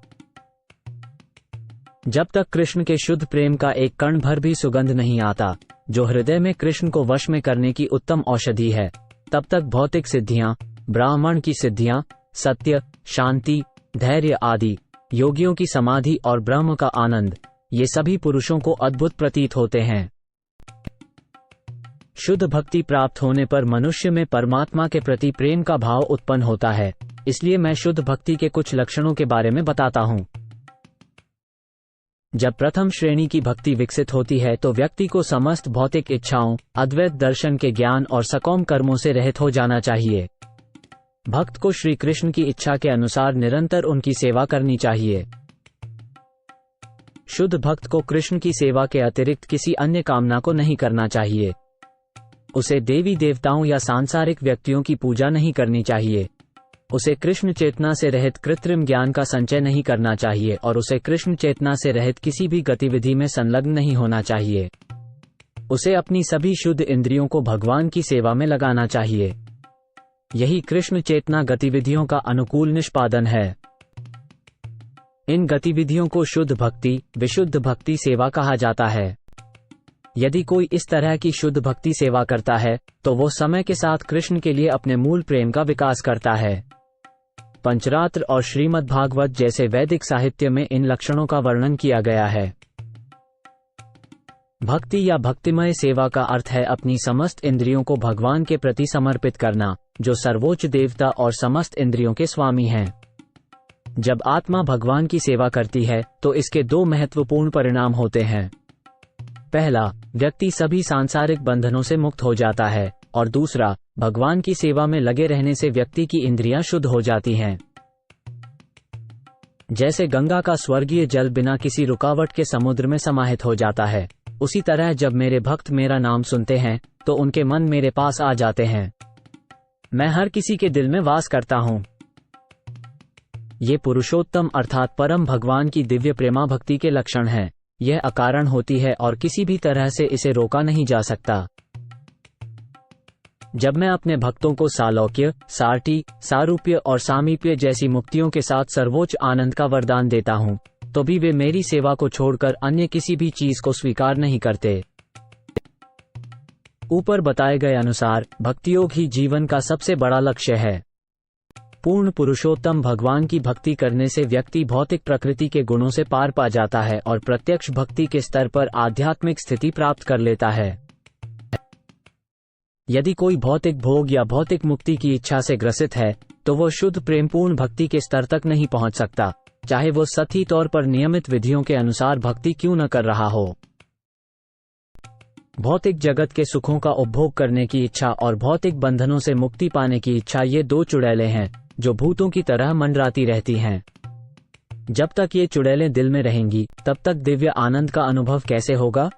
जब तक कृष्ण के शुद्ध प्रेम का एक कण भर भी सुगंध नहीं आता, जो हृदय में कृष्ण को वश में करने की उत्तम औषधि है, तब तक भौतिक सिद्धियां, ब्राह्मण की सिद्धियां, सत्य, शांति, धैर्य आदि, योगियों की समाधि और ब्रह्म का आनंद, ये सभी पुरुषों को अद्भुत प्रतीत होते हैं। शुद्ध भक्ति प्राप्त होने पर मनुष्य में परमात्मा के प्रति प्रेम का भाव उत्पन्न होता है। इसलिए मैं शुद्ध भक्ति के कुछ लक्षणों के बारे में बताता हूँ। जब प्रथम श्रेणी की भक्ति विकसित होती है तो व्यक्ति को समस्त भौतिक इच्छाओं, अद्वैत दर्शन के ज्ञान और सकौम कर्मों से रहित हो जाना चाहिए। भक्त को श्री कृष्ण की इच्छा के अनुसार निरंतर उनकी सेवा करनी चाहिए। शुद्ध भक्त को कृष्ण की सेवा के अतिरिक्त किसी अन्य कामना को नहीं करना चाहिए। उसे देवी देवताओं या सांसारिक व्यक्तियों की पूजा नहीं करनी चाहिए। उसे कृष्ण चेतना से रहित कृत्रिम ज्ञान का संचय नहीं करना चाहिए और उसे कृष्ण चेतना से रहित किसी भी गतिविधि में संलग्न नहीं होना चाहिए। उसे अपनी सभी शुद्ध इंद्रियों को भगवान की सेवा में लगाना चाहिए। यही कृष्ण चेतना गतिविधियों का अनुकूल निष्पादन है। इन गतिविधियों को शुद्ध भक्ति, विशुद्ध भक्ति सेवा कहा जाता है। यदि कोई इस तरह की शुद्ध भक्ति सेवा करता है तो वो समय के साथ कृष्ण के लिए अपने मूल प्रेम का विकास करता है। पंचरात्र और श्रीमद् भागवत जैसे वैदिक साहित्य में इन लक्षणों का वर्णन किया गया है। भक्ति या भक्तिमय सेवा का अर्थ है अपनी समस्त इंद्रियों को भगवान के प्रति समर्पित करना, जो सर्वोच्च देवता और समस्त इंद्रियों के स्वामी हैं। जब आत्मा भगवान की सेवा करती है तो इसके 2 महत्वपूर्ण परिणाम होते हैं। पहला, व्यक्ति सभी सांसारिक बंधनों से मुक्त हो जाता है और दूसरा, भगवान की सेवा में लगे रहने से व्यक्ति की इंद्रियां शुद्ध हो जाती हैं। जैसे गंगा का स्वर्गीय जल बिना किसी रुकावट के समुद्र में समाहित हो जाता है, उसी तरह जब मेरे भक्त मेरा नाम सुनते हैं तो उनके मन मेरे पास आ जाते हैं। मैं हर किसी के दिल में वास करता हूँ। ये पुरुषोत्तम अर्थात परम भगवान की दिव्य प्रेमा भक्ति के लक्षण हैं। यह अकारण होती है और किसी भी तरह से इसे रोका नहीं जा सकता। जब मैं अपने भक्तों को सालोक्य, सारटी, सारूप्य और सामीप्य जैसी मुक्तियों के साथ सर्वोच्च आनंद का वरदान देता हूँ, तो भी वे मेरी सेवा को छोड़कर अन्य किसी भी चीज को स्वीकार नहीं करते। ऊपर बताए गए अनुसार भक्तियोग ही जीवन का सबसे बड़ा लक्ष्य है। पूर्ण पुरुषोत्तम भगवान की भक्ति करने से व्यक्ति भौतिक प्रकृति के गुणों से पार पा जाता है और प्रत्यक्ष भक्ति के स्तर पर आध्यात्मिक स्थिति प्राप्त कर लेता है। यदि कोई भौतिक भोग या भौतिक मुक्ति की इच्छा से ग्रसित है तो वो शुद्ध प्रेमपूर्ण भक्ति के स्तर तक नहीं पहुंच सकता, चाहे वो सतही तौर पर नियमित विधियों के अनुसार भक्ति क्यों न कर रहा हो। भौतिक जगत के सुखों का उपभोग करने की इच्छा और भौतिक बंधनों से मुक्ति पाने की इच्छा, ये 2 चुड़ैलें हैं जो भूतों की तरह मंडराती रहती हैं। जब तक ये चुड़ैलें दिल में रहेंगी तब तक दिव्य आनंद का अनुभव कैसे होगा?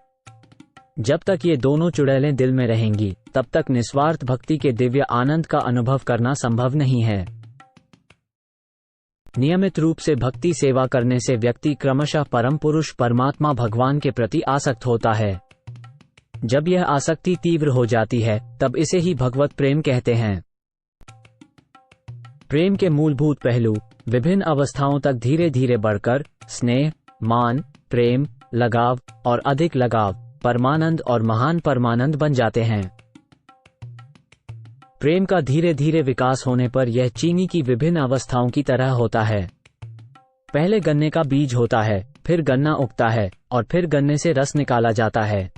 जब तक ये दोनों चुड़ैलें दिल में रहेंगी तब तक निस्वार्थ भक्ति के दिव्य आनंद का अनुभव करना संभव नहीं है। नियमित रूप से भक्ति सेवा करने से व्यक्ति क्रमशः परम पुरुष परमात्मा भगवान के प्रति आसक्त होता है। जब यह आसक्ति तीव्र हो जाती है तब इसे ही भगवत प्रेम कहते हैं। प्रेम के मूलभूत पहलू विभिन्न अवस्थाओं तक धीरे धीरे बढ़कर स्नेह, मान, प्रेम, लगाव और अधिक लगाव, परमानंद और महान परमानंद बन जाते हैं। प्रेम का धीरे धीरे विकास होने पर यह चीनी की विभिन्न अवस्थाओं की तरह होता है। पहले गन्ने का बीज होता है, फिर गन्ना उगता है और फिर गन्ने से रस निकाला जाता है।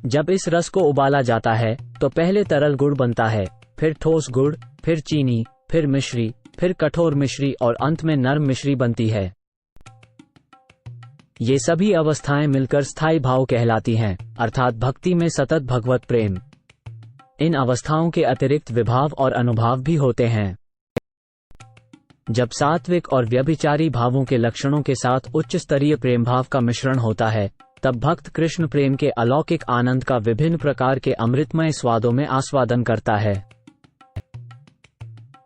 जब इस रस को उबाला जाता है तो पहले तरल गुड़ बनता है, फिर ठोस गुड़, फिर चीनी, फिर मिश्री, फिर कठोर मिश्री और अंत में नरम मिश्री बनती है। ये सभी अवस्थाएं मिलकर स्थायी भाव कहलाती हैं, अर्थात भक्ति में सतत भगवत प्रेम। इन अवस्थाओं के अतिरिक्त विभाव और अनुभाव भी होते हैं। जब सात्विक और व्यभिचारी भावों के लक्षणों के साथ उच्च स्तरीय प्रेम भाव का मिश्रण होता है, तब भक्त कृष्ण प्रेम के अलौकिक आनंद का विभिन्न प्रकार के अमृतमय स्वादों में आस्वादन करता है।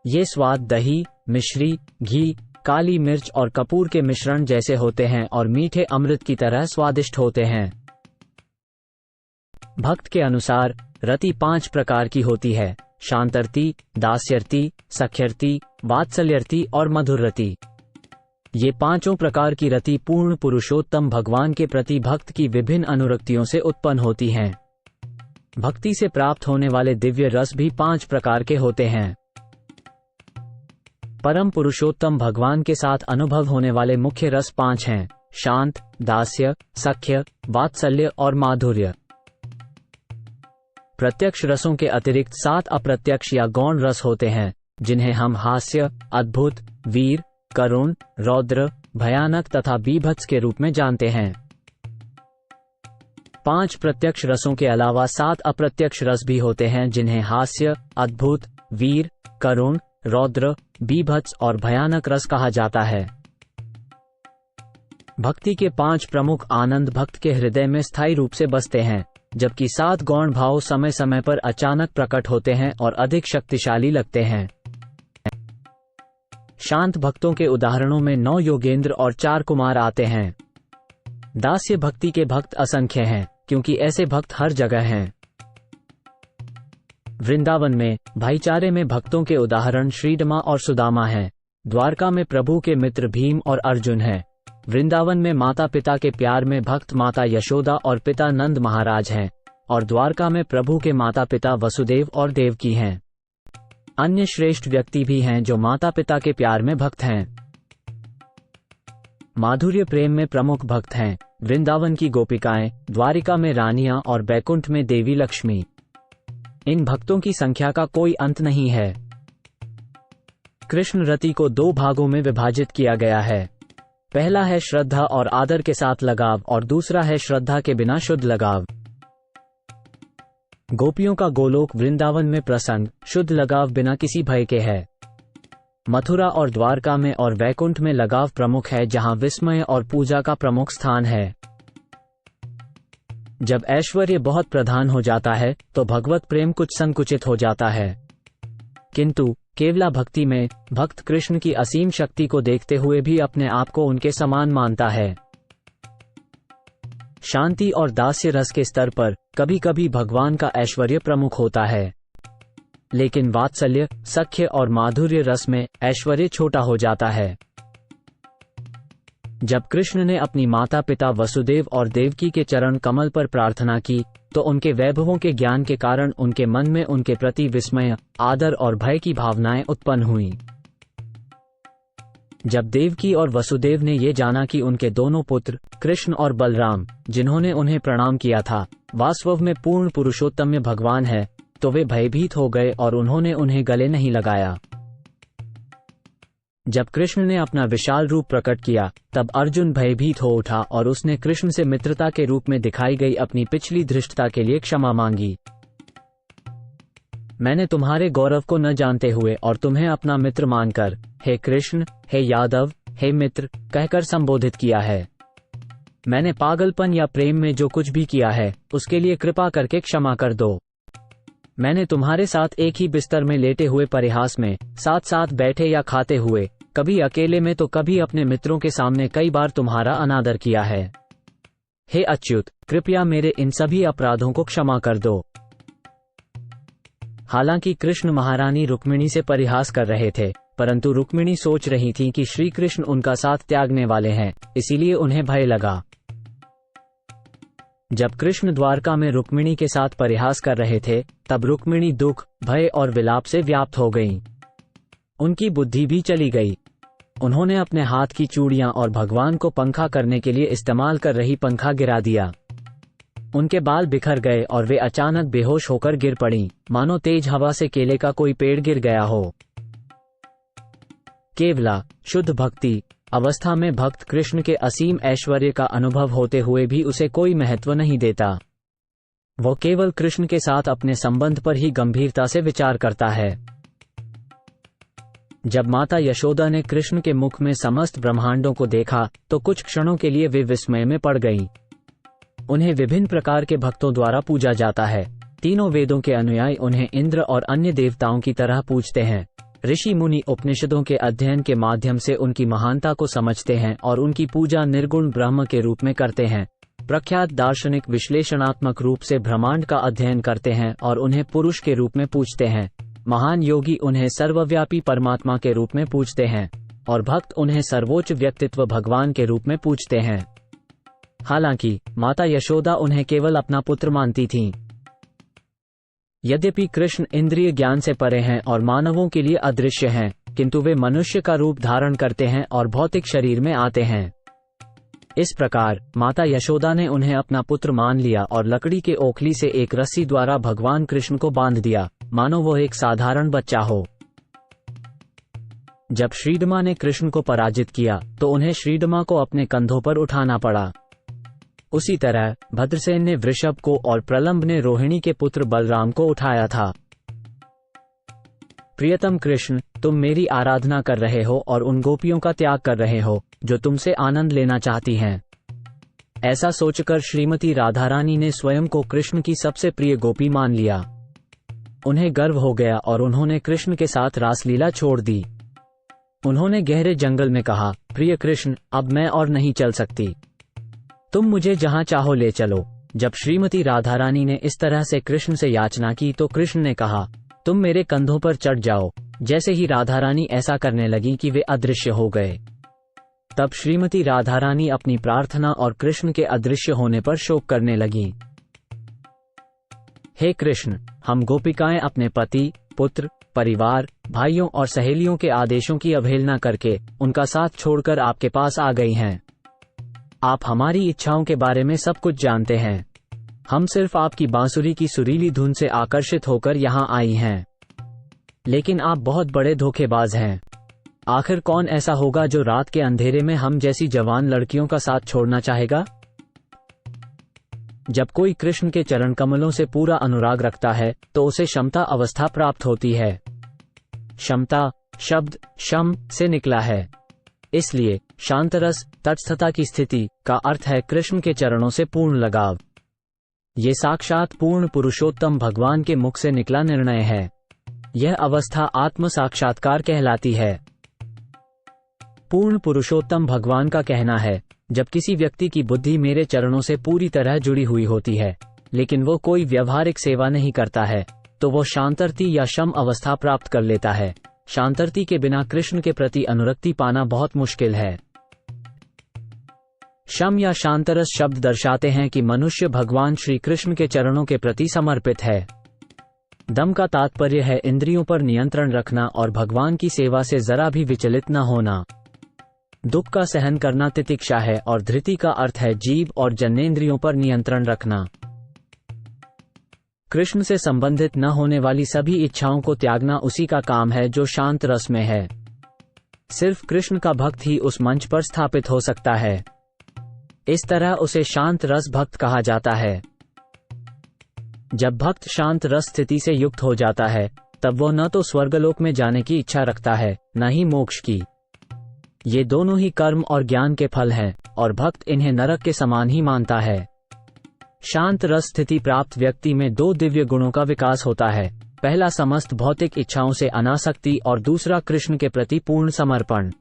ये स्वाद दही, मिश्री, घी, काली मिर्च और कपूर के मिश्रण जैसे होते हैं और मीठे अमृत की तरह स्वादिष्ट होते हैं। भक्त के अनुसार रति 5 प्रकार की होती है: शांतरति, दास्यरति, सख्यरति, वात्सल्यरति और मधुररति। ये पांचों प्रकार की रति पूर्ण पुरुषोत्तम भगवान के प्रति भक्त की विभिन्न अनुरक्तियों से उत्पन्न होती हैं। भक्ति से प्राप्त होने वाले दिव्य रस भी 5 प्रकार के होते हैं। परम पुरुषोत्तम भगवान के साथ अनुभव होने वाले मुख्य रस 5 हैं: शांत, दास्य, सख्य, वात्सल्य और माधुर्य। प्रत्यक्ष रसों के अतिरिक्त 7 अप्रत्यक्ष या गौण रस होते हैं, जिन्हें हम हास्य, अद्भुत, वीर, करुण, रौद्र, भयानक तथा बीभत्स के रूप में जानते हैं। 5 प्रत्यक्ष रसों के अलावा 7 अप्रत्यक्ष रस भी होते हैं, जिन्हें हास्य, अद्भुत, वीर, करुण, रौद्र, बीभत्स और भयानक रस कहा जाता है। भक्ति के 5 प्रमुख आनंद भक्त के हृदय में स्थायी रूप से बसते हैं, जबकि 7 गौण भाव समय समय पर अचानक प्रकट होते हैं और अधिक शक्तिशाली लगते हैं। शांत भक्तों के उदाहरणों में 9 योगेंद्र और 4 कुमार आते हैं। दास्य भक्ति के भक्त असंख्य हैं, क्योंकि ऐसे भक्त हर जगह हैं। वृंदावन में भाईचारे में भक्तों के उदाहरण श्रीडमा और सुदामा हैं। द्वारका में प्रभु के मित्र भीम और अर्जुन हैं। वृंदावन में माता पिता के प्यार में भक्त माता यशोदा और पिता नंद महाराज हैं, और द्वारका में प्रभु के माता पिता वसुदेव और देवकी हैं। अन्य श्रेष्ठ व्यक्ति भी हैं जो माता पिता के प्यार में भक्त हैं। माधुर्य प्रेम में प्रमुख भक्त हैं वृंदावन की गोपिकाएं, द्वारिका में रानियां और बैकुंठ में देवी लक्ष्मी। इन भक्तों की संख्या का कोई अंत नहीं है। कृष्ण रति को 2 भागों में विभाजित किया गया है। पहला है श्रद्धा और आदर के साथ लगाव और दूसरा है श्रद्धा के बिना शुद्ध लगाव। गोपियों का गोलोक वृंदावन में प्रसन्न, शुद्ध लगाव बिना किसी भय के है। मथुरा और द्वारका में और वैकुंठ में लगाव प्रमुख है, जहां विस्मय और पूजा का प्रमुख स्थान है। जब ऐश्वर्य बहुत प्रधान हो जाता है तो भगवत प्रेम कुछ संकुचित हो जाता है, किंतु केवला भक्ति में भक्त कृष्ण की असीम शक्ति को देखते हुए भी अपने आप को उनके समान मानता है। शांति और दास्य रस के स्तर पर कभी कभी भगवान का ऐश्वर्य प्रमुख होता है, लेकिन वात्सल्य, सख्य और माधुर्य रस में ऐश्वर्य छोटा हो जाता है। जब कृष्ण ने अपनी माता पिता वसुदेव और देवकी के चरण कमल पर प्रार्थना की तो उनके वैभवों के ज्ञान के कारण उनके मन में उनके प्रति विस्मय, आदर और भय की भावनाएं उत्पन्न हुईं। जब देवकी और वसुदेव ने ये जाना कि उनके दोनों पुत्र कृष्ण और बलराम, जिन्होंने उन्हें प्रणाम किया था, वास्तव में पूर्ण पुरुषोत्तम भगवान है, तो वे भयभीत हो गए और उन्होंने उन्हें गले नहीं लगाया। जब कृष्ण ने अपना विशाल रूप प्रकट किया तब अर्जुन भयभीत हो उठा और उसने कृष्ण से मित्रता के रूप में दिखाई गई अपनी पिछली धृष्टता के लिए क्षमा मांगी। मैंने तुम्हारे गौरव को न जानते हुए और तुम्हें अपना मित्र मानकर हे कृष्ण, हे यादव, हे मित्र कहकर संबोधित किया है। मैंने पागलपन या प्रेम में जो कुछ भी किया है उसके लिए कृपा करके क्षमा कर दो। मैंने तुम्हारे साथ एक ही बिस्तर में लेटे हुए परिहास में, साथ साथ बैठे या खाते हुए, कभी अकेले में तो कभी अपने मित्रों के सामने कई बार तुम्हारा अनादर किया है। हे अच्युत, कृपया मेरे इन सभी अपराधों को क्षमा कर दो। हालांकि कृष्ण महारानी रुक्मिणी से परिहास कर रहे थे, परंतु रुक्मिणी सोच रही थी कि श्री कृष्ण उनका साथ त्यागने वाले हैं, इसीलिए उन्हें भय लगा। जब कृष्ण द्वारका में रुक्मिणी के साथ परिहास कर रहे थे, तब रुक्मिणी दुख, भय और विलाप से व्याप्त हो गईं। उनकी बुद्धि भी चली गई। उन्होंने अपने हाथ की चूड़ियां और भगवान को पंखा करने के लिए इस्तेमाल कर रही पंखा गिरा दिया। उनके बाल बिखर गए और वे अचानक बेहोश होकर गिर पड़ीं, मानो तेज हवा से केले का कोई पेड़ गिर गया हो। केवला शुद्ध भक्ति अवस्था में भक्त कृष्ण के असीम ऐश्वर्य का अनुभव होते हुए भी उसे कोई महत्व नहीं देता। वो केवल कृष्ण के साथ अपने संबंध पर ही गंभीरता से विचार करता है। जब माता यशोदा ने कृष्ण के मुख में समस्त ब्रह्मांडों को देखा, तो कुछ क्षणों के लिए वे विस्मय में पड़ गईं। उन्हें विभिन्न प्रकार के भक्तों द्वारा पूजा जाता है। तीनों वेदों के अनुयायी उन्हें इंद्र और अन्य देवताओं की तरह पूजते हैं। ऋषि मुनि उपनिषदों के अध्ययन के माध्यम से उनकी महानता को समझते हैं और उनकी पूजा निर्गुण ब्रह्म के रूप में करते हैं। प्रख्यात दार्शनिक विश्लेषणात्मक रूप से ब्रह्मांड का अध्ययन करते हैं और उन्हें पुरुष के रूप में पूजते हैं। महान योगी उन्हें सर्वव्यापी परमात्मा के रूप में पूजते हैं और भक्त उन्हें सर्वोच्च व्यक्तित्व भगवान के रूप में पूजते हैं। हालांकि माता यशोदा उन्हें केवल अपना पुत्र मानती थीं। यद्यपि कृष्ण इंद्रिय ज्ञान से परे हैं और मानवों के लिए अदृश्य हैं, किंतु वे मनुष्य का रूप धारण करते हैं और भौतिक शरीर में आते हैं। इस प्रकार माता यशोदा ने उन्हें अपना पुत्र मान लिया और लकड़ी के ओखली से एक रस्सी द्वारा भगवान कृष्ण को बांध दिया, मानो वो एक साधारण बच्चा हो। जब श्रीडमा ने कृष्ण को पराजित किया, तो उन्हें श्रीडमा को अपने कंधों पर उठाना पड़ा। उसी तरह भद्रसेन ने वृषभ को और प्रलंब ने रोहिणी के पुत्र बलराम को उठाया था। प्रियतम कृष्ण, तुम मेरी आराधना कर रहे हो और उन गोपियों का त्याग कर रहे हो जो तुमसे आनंद लेना चाहती हैं। ऐसा सोचकर श्रीमती राधारानी ने स्वयं को कृष्ण की सबसे प्रिय गोपी मान लिया। उन्हें गर्व हो गया और उन्होंने कृष्ण के साथ रासलीला छोड़ दी। उन्होंने गहरे जंगल में कहा, प्रिय कृष्ण, अब मैं और नहीं चल सकती, तुम मुझे जहां चाहो ले चलो। जब श्रीमती राधारानी ने इस तरह से कृष्ण से याचना की, तो कृष्ण ने कहा, तुम मेरे कंधों पर चढ़ जाओ। जैसे ही राधारानी ऐसा करने लगी कि वे अदृश्य हो गए। तब श्रीमती राधारानी अपनी प्रार्थना और कृष्ण के अदृश्य होने पर शोक करने लगीं। हे कृष्ण, हम गोपिकाएं अपने पति, पुत्र, परिवार, भाइयों और सहेलियों के आदेशों की अवहेलना करके उनका साथ छोड़कर आपके पास आ गई हैं। आप हमारी इच्छाओं के बारे में सब कुछ जानते हैं। हम सिर्फ आपकी बांसुरी की सुरीली धुन से आकर्षित होकर यहाँ आई हैं। लेकिन आप बहुत बड़े धोखेबाज हैं। आखिर कौन ऐसा होगा जो रात के अंधेरे में हम जैसी जवान लड़कियों का साथ छोड़ना चाहेगा? जब कोई कृष्ण के चरण कमलों से पूरा अनुराग रखता है, तो उसे क्षमता अवस्था प्राप्त होती है। क्षमता शब्द शम से निकला है, इसलिए शांतरस तटस्थता की स्थिति का अर्थ है कृष्ण के चरणों से पूर्ण लगाव। ये साक्षात पूर्ण पुरुषोत्तम भगवान के मुख से निकला निर्णय है। यह अवस्था आत्म साक्षात्कार कहलाती है। पूर्ण पुरुषोत्तम भगवान का कहना है, जब किसी व्यक्ति की बुद्धि मेरे चरणों से पूरी तरह जुड़ी हुई होती है, लेकिन वो कोई व्यवहारिक सेवा नहीं करता है, तो वो शांतरति या शम अवस्था प्राप्त कर लेता है। शांतरति के बिना कृष्ण के प्रति अनुरक्ति पाना बहुत मुश्किल है। शम या शांतरस शब्द दर्शाते हैं कि मनुष्य भगवान श्री कृष्ण के चरणों के प्रति समर्पित है। दम का तात्पर्य है इंद्रियों पर नियंत्रण रखना और भगवान की सेवा से जरा भी विचलित न होना। दुख का सहन करना तितिक्षा है और धृति का अर्थ है जीव और जन्नेंद्रियों पर नियंत्रण रखना। कृष्ण से संबंधित न होने वाली सभी इच्छाओं को त्यागना उसी का काम है जो शांत रस में है। सिर्फ कृष्ण का भक्त ही उस मंच पर स्थापित हो सकता है। इस तरह उसे शांत रस भक्त कहा जाता है। जब भक्त शांत रस स्थिति से युक्त हो जाता है, तब वो न तो स्वर्गलोक में जाने की इच्छा रखता है, न ही मोक्ष की। ये दोनों ही कर्म और ज्ञान के फल हैं और भक्त इन्हें नरक के समान ही मानता है। शांत रस स्थिति प्राप्त व्यक्ति में दो दिव्य गुणों का विकास होता है। पहला समस्त भौतिक इच्छाओं से अनासक्ति और दूसरा कृष्ण के प्रति पूर्ण समर्पण।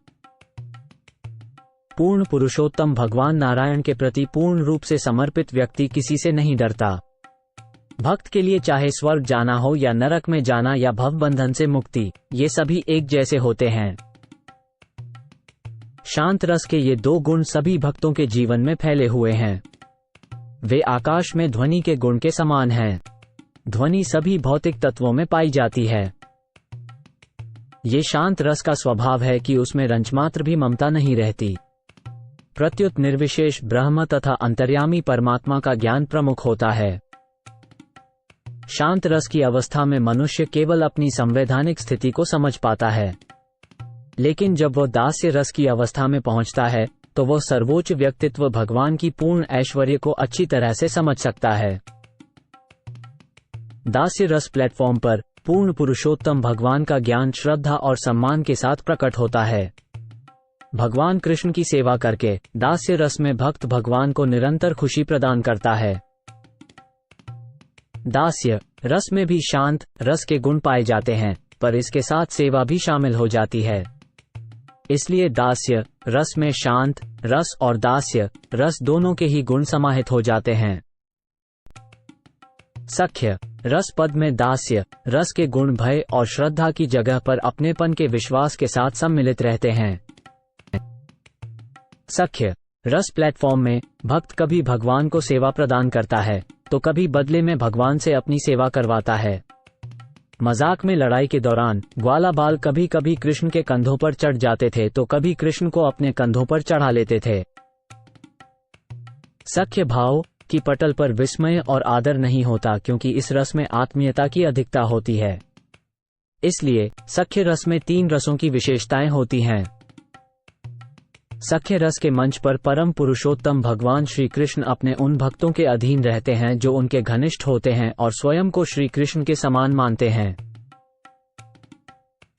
पूर्ण पुरुषोत्तम भगवान नारायण के प्रति पूर्ण रूप से समर्पित व्यक्ति किसी से नहीं डरता। भक्त के लिए चाहे स्वर्ग जाना हो या नरक में जाना या भवबंधन से मुक्ति, ये सभी एक जैसे होते हैं। शांत रस के ये दो गुण सभी भक्तों के जीवन में फैले हुए हैं। वे आकाश में ध्वनि के गुण के समान हैं। ध्वनि सभी भौतिक तत्वों में पाई जाती है। ये शांत रस का स्वभाव है कि उसमें रंचमात्र भी ममता नहीं रहती। प्रत्युत निर्विशेष ब्रह्म तथा अंतर्यामी परमात्मा का ज्ञान प्रमुख होता है। शांत रस की अवस्था में मनुष्य केवल अपनी संवैधानिक स्थिति को समझ पाता है, लेकिन जब वह दास्य रस की अवस्था में पहुंचता है तो वह सर्वोच्च व्यक्तित्व भगवान की पूर्ण ऐश्वर्य को अच्छी तरह से समझ सकता है। दास्य रस प्लेटफॉर्म पर पूर्ण पुरुषोत्तम भगवान का ज्ञान श्रद्धा और सम्मान के साथ प्रकट होता है। भगवान कृष्ण की सेवा करके दास्य रस में भक्त भगवान को निरंतर खुशी प्रदान करता है। दास्य रस में भी शांत रस के गुण पाए जाते हैं, पर इसके साथ सेवा भी शामिल हो जाती है। इसलिए दास्य रस में शांत रस और दास्य रस दोनों के ही गुण समाहित हो जाते हैं। सख्य रस पद में दास्य रस के गुण भय और श्रद्धा की जगह पर अपनेपन के विश्वास के साथ सम्मिलित रहते हैं। सख्य रस प्लेटफॉर्म में भक्त कभी भगवान को सेवा प्रदान करता है तो कभी बदले में भगवान से अपनी सेवा करवाता है। मजाक में लड़ाई के दौरान ग्वाला बाल कभी कभी कृष्ण के कंधों पर चढ़ जाते थे तो कभी कृष्ण को अपने कंधों पर चढ़ा लेते थे। सख्य भाव की पटल पर विस्मय और आदर नहीं होता, क्योंकि इस रस में आत्मीयता की अधिकता होती है। इसलिए सख्य रस में 3 रसों की विशेषताएं होती हैं। सख्य रस के मंच पर परम पुरुषोत्तम भगवान श्री कृष्ण अपने उन भक्तों के अधीन रहते हैं जो उनके घनिष्ठ होते हैं और स्वयं को श्री कृष्ण के समान मानते हैं।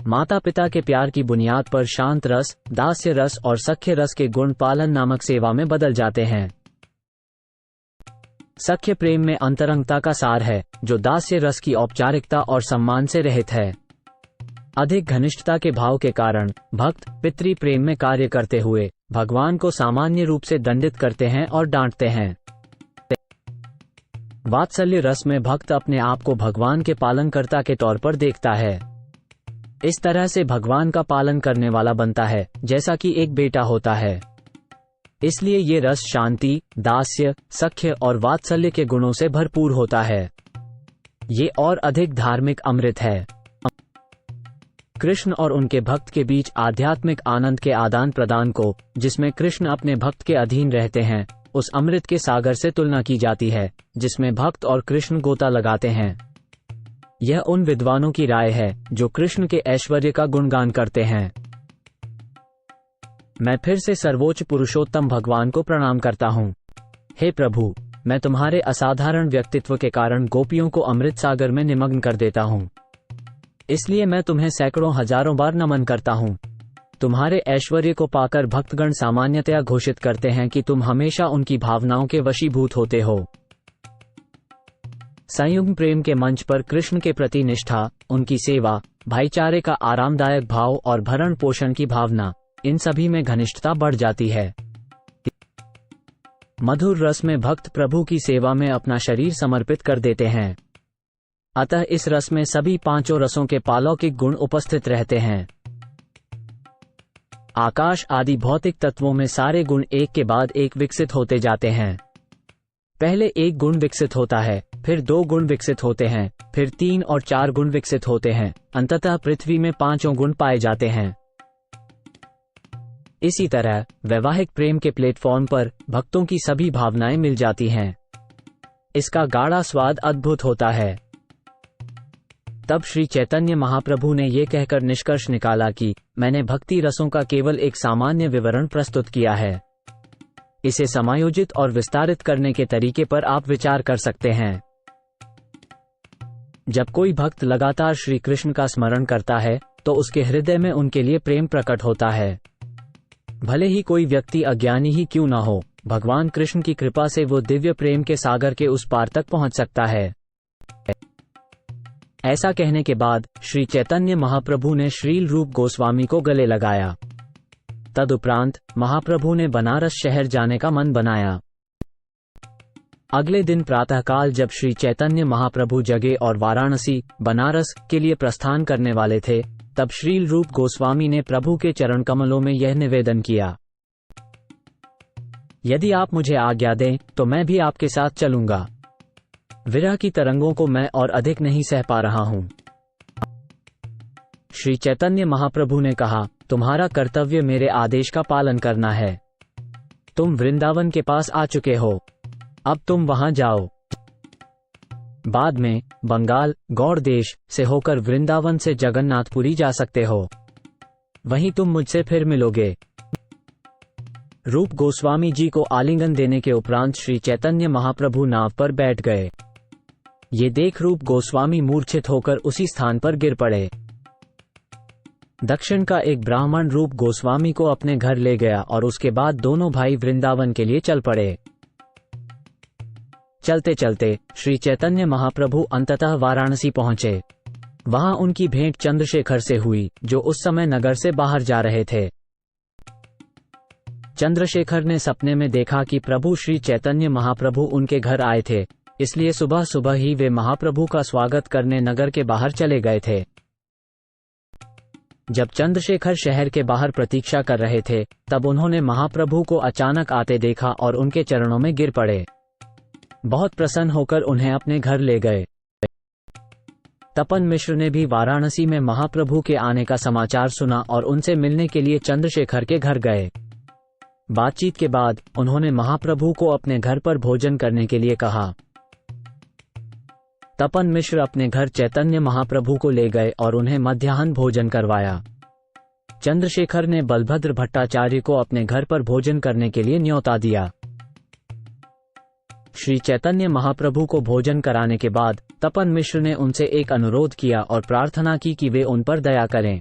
माता पिता के प्यार की बुनियाद पर शांत रस, दास्य रस और सख्य रस के गुण पालन नामक सेवा में बदल जाते हैं। सख्य प्रेम में अंतरंगता का सार है, जो दास्य रस की औपचारिकता और सम्मान से रहित है। अधिक घनिष्ठता के भाव के कारण भक्त पितृ प्रेम में कार्य करते हुए भगवान को सामान्य रूप से दंडित करते हैं और डांटते हैं। वात्सल्य रस में भक्त अपने आप को भगवान के पालनकर्ता के तौर पर देखता है। इस तरह से भगवान का पालन करने वाला बनता है, जैसा कि एक बेटा होता है। इसलिए ये रस शांति, दास्य, सख्य और वात्सल्य के गुणों से भरपूर होता है। ये और अधिक धार्मिक अमृत है। कृष्ण और उनके भक्त के बीच आध्यात्मिक आनंद के आदान प्रदान को, जिसमें कृष्ण अपने भक्त के अधीन रहते हैं, उस अमृत के सागर से तुलना की जाती है जिसमें भक्त और कृष्ण गोता लगाते हैं। यह उन विद्वानों की राय है जो कृष्ण के ऐश्वर्य का गुणगान करते हैं। मैं फिर से सर्वोच्च पुरुषोत्तम भगवान को प्रणाम करता हूँ। हे प्रभु, मैं तुम्हारे असाधारण व्यक्तित्व के कारण गोपियों को अमृत सागर में निमग्न कर देता हूँ। इसलिए मैं तुम्हें सैकड़ों हजारों बार नमन करता हूँ। तुम्हारे ऐश्वर्य को पाकर भक्तगण सामान्यतया घोषित करते हैं कि तुम हमेशा उनकी भावनाओं के वशीभूत होते हो। संयुग्म प्रेम के मंच पर कृष्ण के प्रति निष्ठा, उनकी सेवा, भाईचारे का आरामदायक भाव और भरण पोषण की भावना, इन सभी में घनिष्ठता बढ़ जाती है। मधुर रस में भक्त प्रभु की सेवा में अपना शरीर समर्पित कर देते हैं। अतः इस रस में सभी 5 रसों के पालौकिक गुण उपस्थित रहते हैं। आकाश आदि भौतिक तत्वों में सारे गुण एक के बाद एक विकसित होते जाते हैं। पहले 1 गुण विकसित होता है, फिर 2 गुण विकसित होते हैं, फिर 3 और 4 गुण विकसित होते हैं, अंततः पृथ्वी में 5 गुण पाए जाते हैं। इसी तरह वैवाहिक प्रेम के प्लेटफॉर्म पर भक्तों की सभी भावनाएं मिल जाती हैं। इसका गाढ़ा स्वाद अद्भुत होता है। तब श्री चैतन्य महाप्रभु ने ये कहकर निष्कर्ष निकाला कि मैंने भक्ति रसों का केवल एक सामान्य विवरण प्रस्तुत किया है। इसे समायोजित और विस्तारित करने के तरीके पर आप विचार कर सकते हैं। जब कोई भक्त लगातार श्री कृष्ण का स्मरण करता है तो उसके हृदय में उनके लिए प्रेम प्रकट होता है। भले ही कोई व्यक्ति अज्ञानी ही क्यों न हो, भगवान कृष्ण की कृपा से वो दिव्य प्रेम के सागर के उस पार तक पहुंच सकता है। ऐसा कहने के बाद श्री चैतन्य महाप्रभु ने श्रील रूप गोस्वामी को गले लगाया। तदुपरांत महाप्रभु ने बनारस शहर जाने का मन बनाया। अगले दिन प्रातःकाल जब श्री चैतन्य महाप्रभु जगे और वाराणसी, बनारस के लिए प्रस्थान करने वाले थे, तब श्रील रूप गोस्वामी ने प्रभु के चरण कमलों में यह निवेदन किया, यदि आप मुझे आज्ञा दें तो मैं भी आपके साथ चलूंगा। विरह की तरंगों को मैं और अधिक नहीं सह पा रहा हूं। श्री चैतन्य महाप्रभु ने कहा, तुम्हारा कर्तव्य मेरे आदेश का पालन करना है। तुम वृंदावन के पास आ चुके हो, अब तुम वहां जाओ। बाद में बंगाल, गौड़ देश से होकर वृंदावन से जगन्नाथपुरी जा सकते हो, वहीं तुम मुझसे फिर मिलोगे। रूप गोस्वामी जी को आलिंगन देने के उपरांत श्री चैतन्य महाप्रभु नाव पर बैठ गए। ये देख रूप गोस्वामी मूर्छित होकर उसी स्थान पर गिर पड़े। दक्षिण का एक ब्राह्मण रूप गोस्वामी को अपने घर ले गया और उसके बाद दोनों भाई वृंदावन के लिए चल पड़े। चलते चलते श्री चैतन्य महाप्रभु अंततः वाराणसी पहुंचे। वहां उनकी भेंट चंद्रशेखर से हुई, जो उस समय नगर से बाहर जा रहे थे। चंद्रशेखर ने सपने में देखा कि प्रभु श्री चैतन्य महाप्रभु उनके घर आए थे, इसलिए सुबह सुबह ही वे महाप्रभु का स्वागत करने नगर के बाहर चले गए थे। जब चंद्रशेखर शहर के बाहर प्रतीक्षा कर रहे थे, तब उन्होंने महाप्रभु को अचानक आते देखा और उनके चरणों में गिर पड़े। बहुत प्रसन्न होकर उन्हें अपने घर ले गए। तपन मिश्र ने भी वाराणसी में महाप्रभु के आने का समाचार सुना और उनसे मिलने के लिए चंद्रशेखर के घर गए। बातचीत के बाद उन्होंने महाप्रभु को अपने घर पर भोजन करने के लिए कहा। तपन मिश्र अपने घर चैतन्य महाप्रभु को ले गए और उन्हें मध्याह्न भोजन करवाया। चंद्रशेखर ने बलभद्र भट्टाचार्य को अपने घर पर भोजन करने के लिए न्योता दिया। श्री चैतन्य महाप्रभु को भोजन कराने के बाद तपन मिश्र ने उनसे एक अनुरोध किया और प्रार्थना की कि वे उन पर दया करें।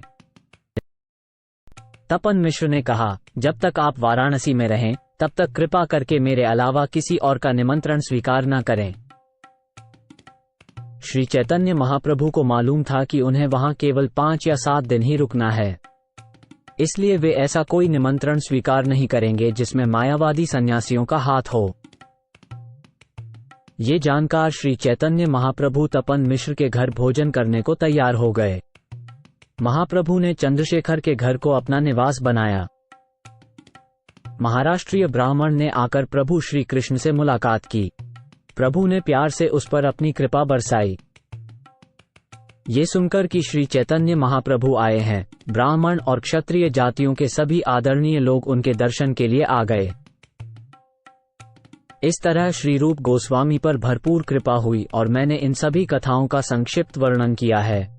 तपन मिश्र ने कहा, जब तक आप वाराणसी में रहें तब तक कृपा करके मेरे अलावा किसी और का निमंत्रण स्वीकार न करें। श्री चैतन्य महाप्रभु को मालूम था कि उन्हें वहां केवल 5 या 7 दिन ही रुकना है, इसलिए वे ऐसा कोई निमंत्रण स्वीकार नहीं करेंगे जिसमें मायावादी सन्यासियों का हाथ हो। ये जानकार श्री चैतन्य महाप्रभु तपन मिश्र के घर भोजन करने को तैयार हो गए। महाप्रभु ने चंद्रशेखर के घर को अपना निवास बनाया। महाराष्ट्रीय ब्राह्मण ने आकर प्रभु श्री कृष्ण से मुलाकात की। प्रभु ने प्यार से उस पर अपनी कृपा बरसाई। ये सुनकर कि श्री चैतन्य महाप्रभु आए हैं, ब्राह्मण और क्षत्रिय जातियों के सभी आदरणीय लोग उनके दर्शन के लिए आ गए। इस तरह श्री रूप गोस्वामी पर भरपूर कृपा हुई और मैंने इन सभी कथाओं का संक्षिप्त वर्णन किया है।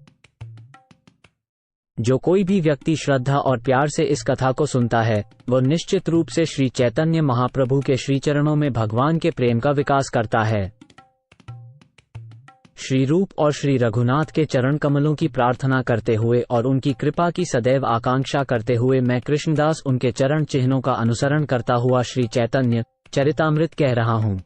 जो कोई भी व्यक्ति श्रद्धा और प्यार से इस कथा को सुनता है, वो निश्चित रूप से श्री चैतन्य महाप्रभु के श्रीचरणों में भगवान के प्रेम का विकास करता है। श्री रूप और श्री रघुनाथ के चरण कमलों की प्रार्थना करते हुए और उनकी कृपा की सदैव आकांक्षा करते हुए मैं कृष्णदास उनके चरण चिन्हों का अनुसरण करता हुआ श्री चैतन्य चरितामृत कह रहा हूँ।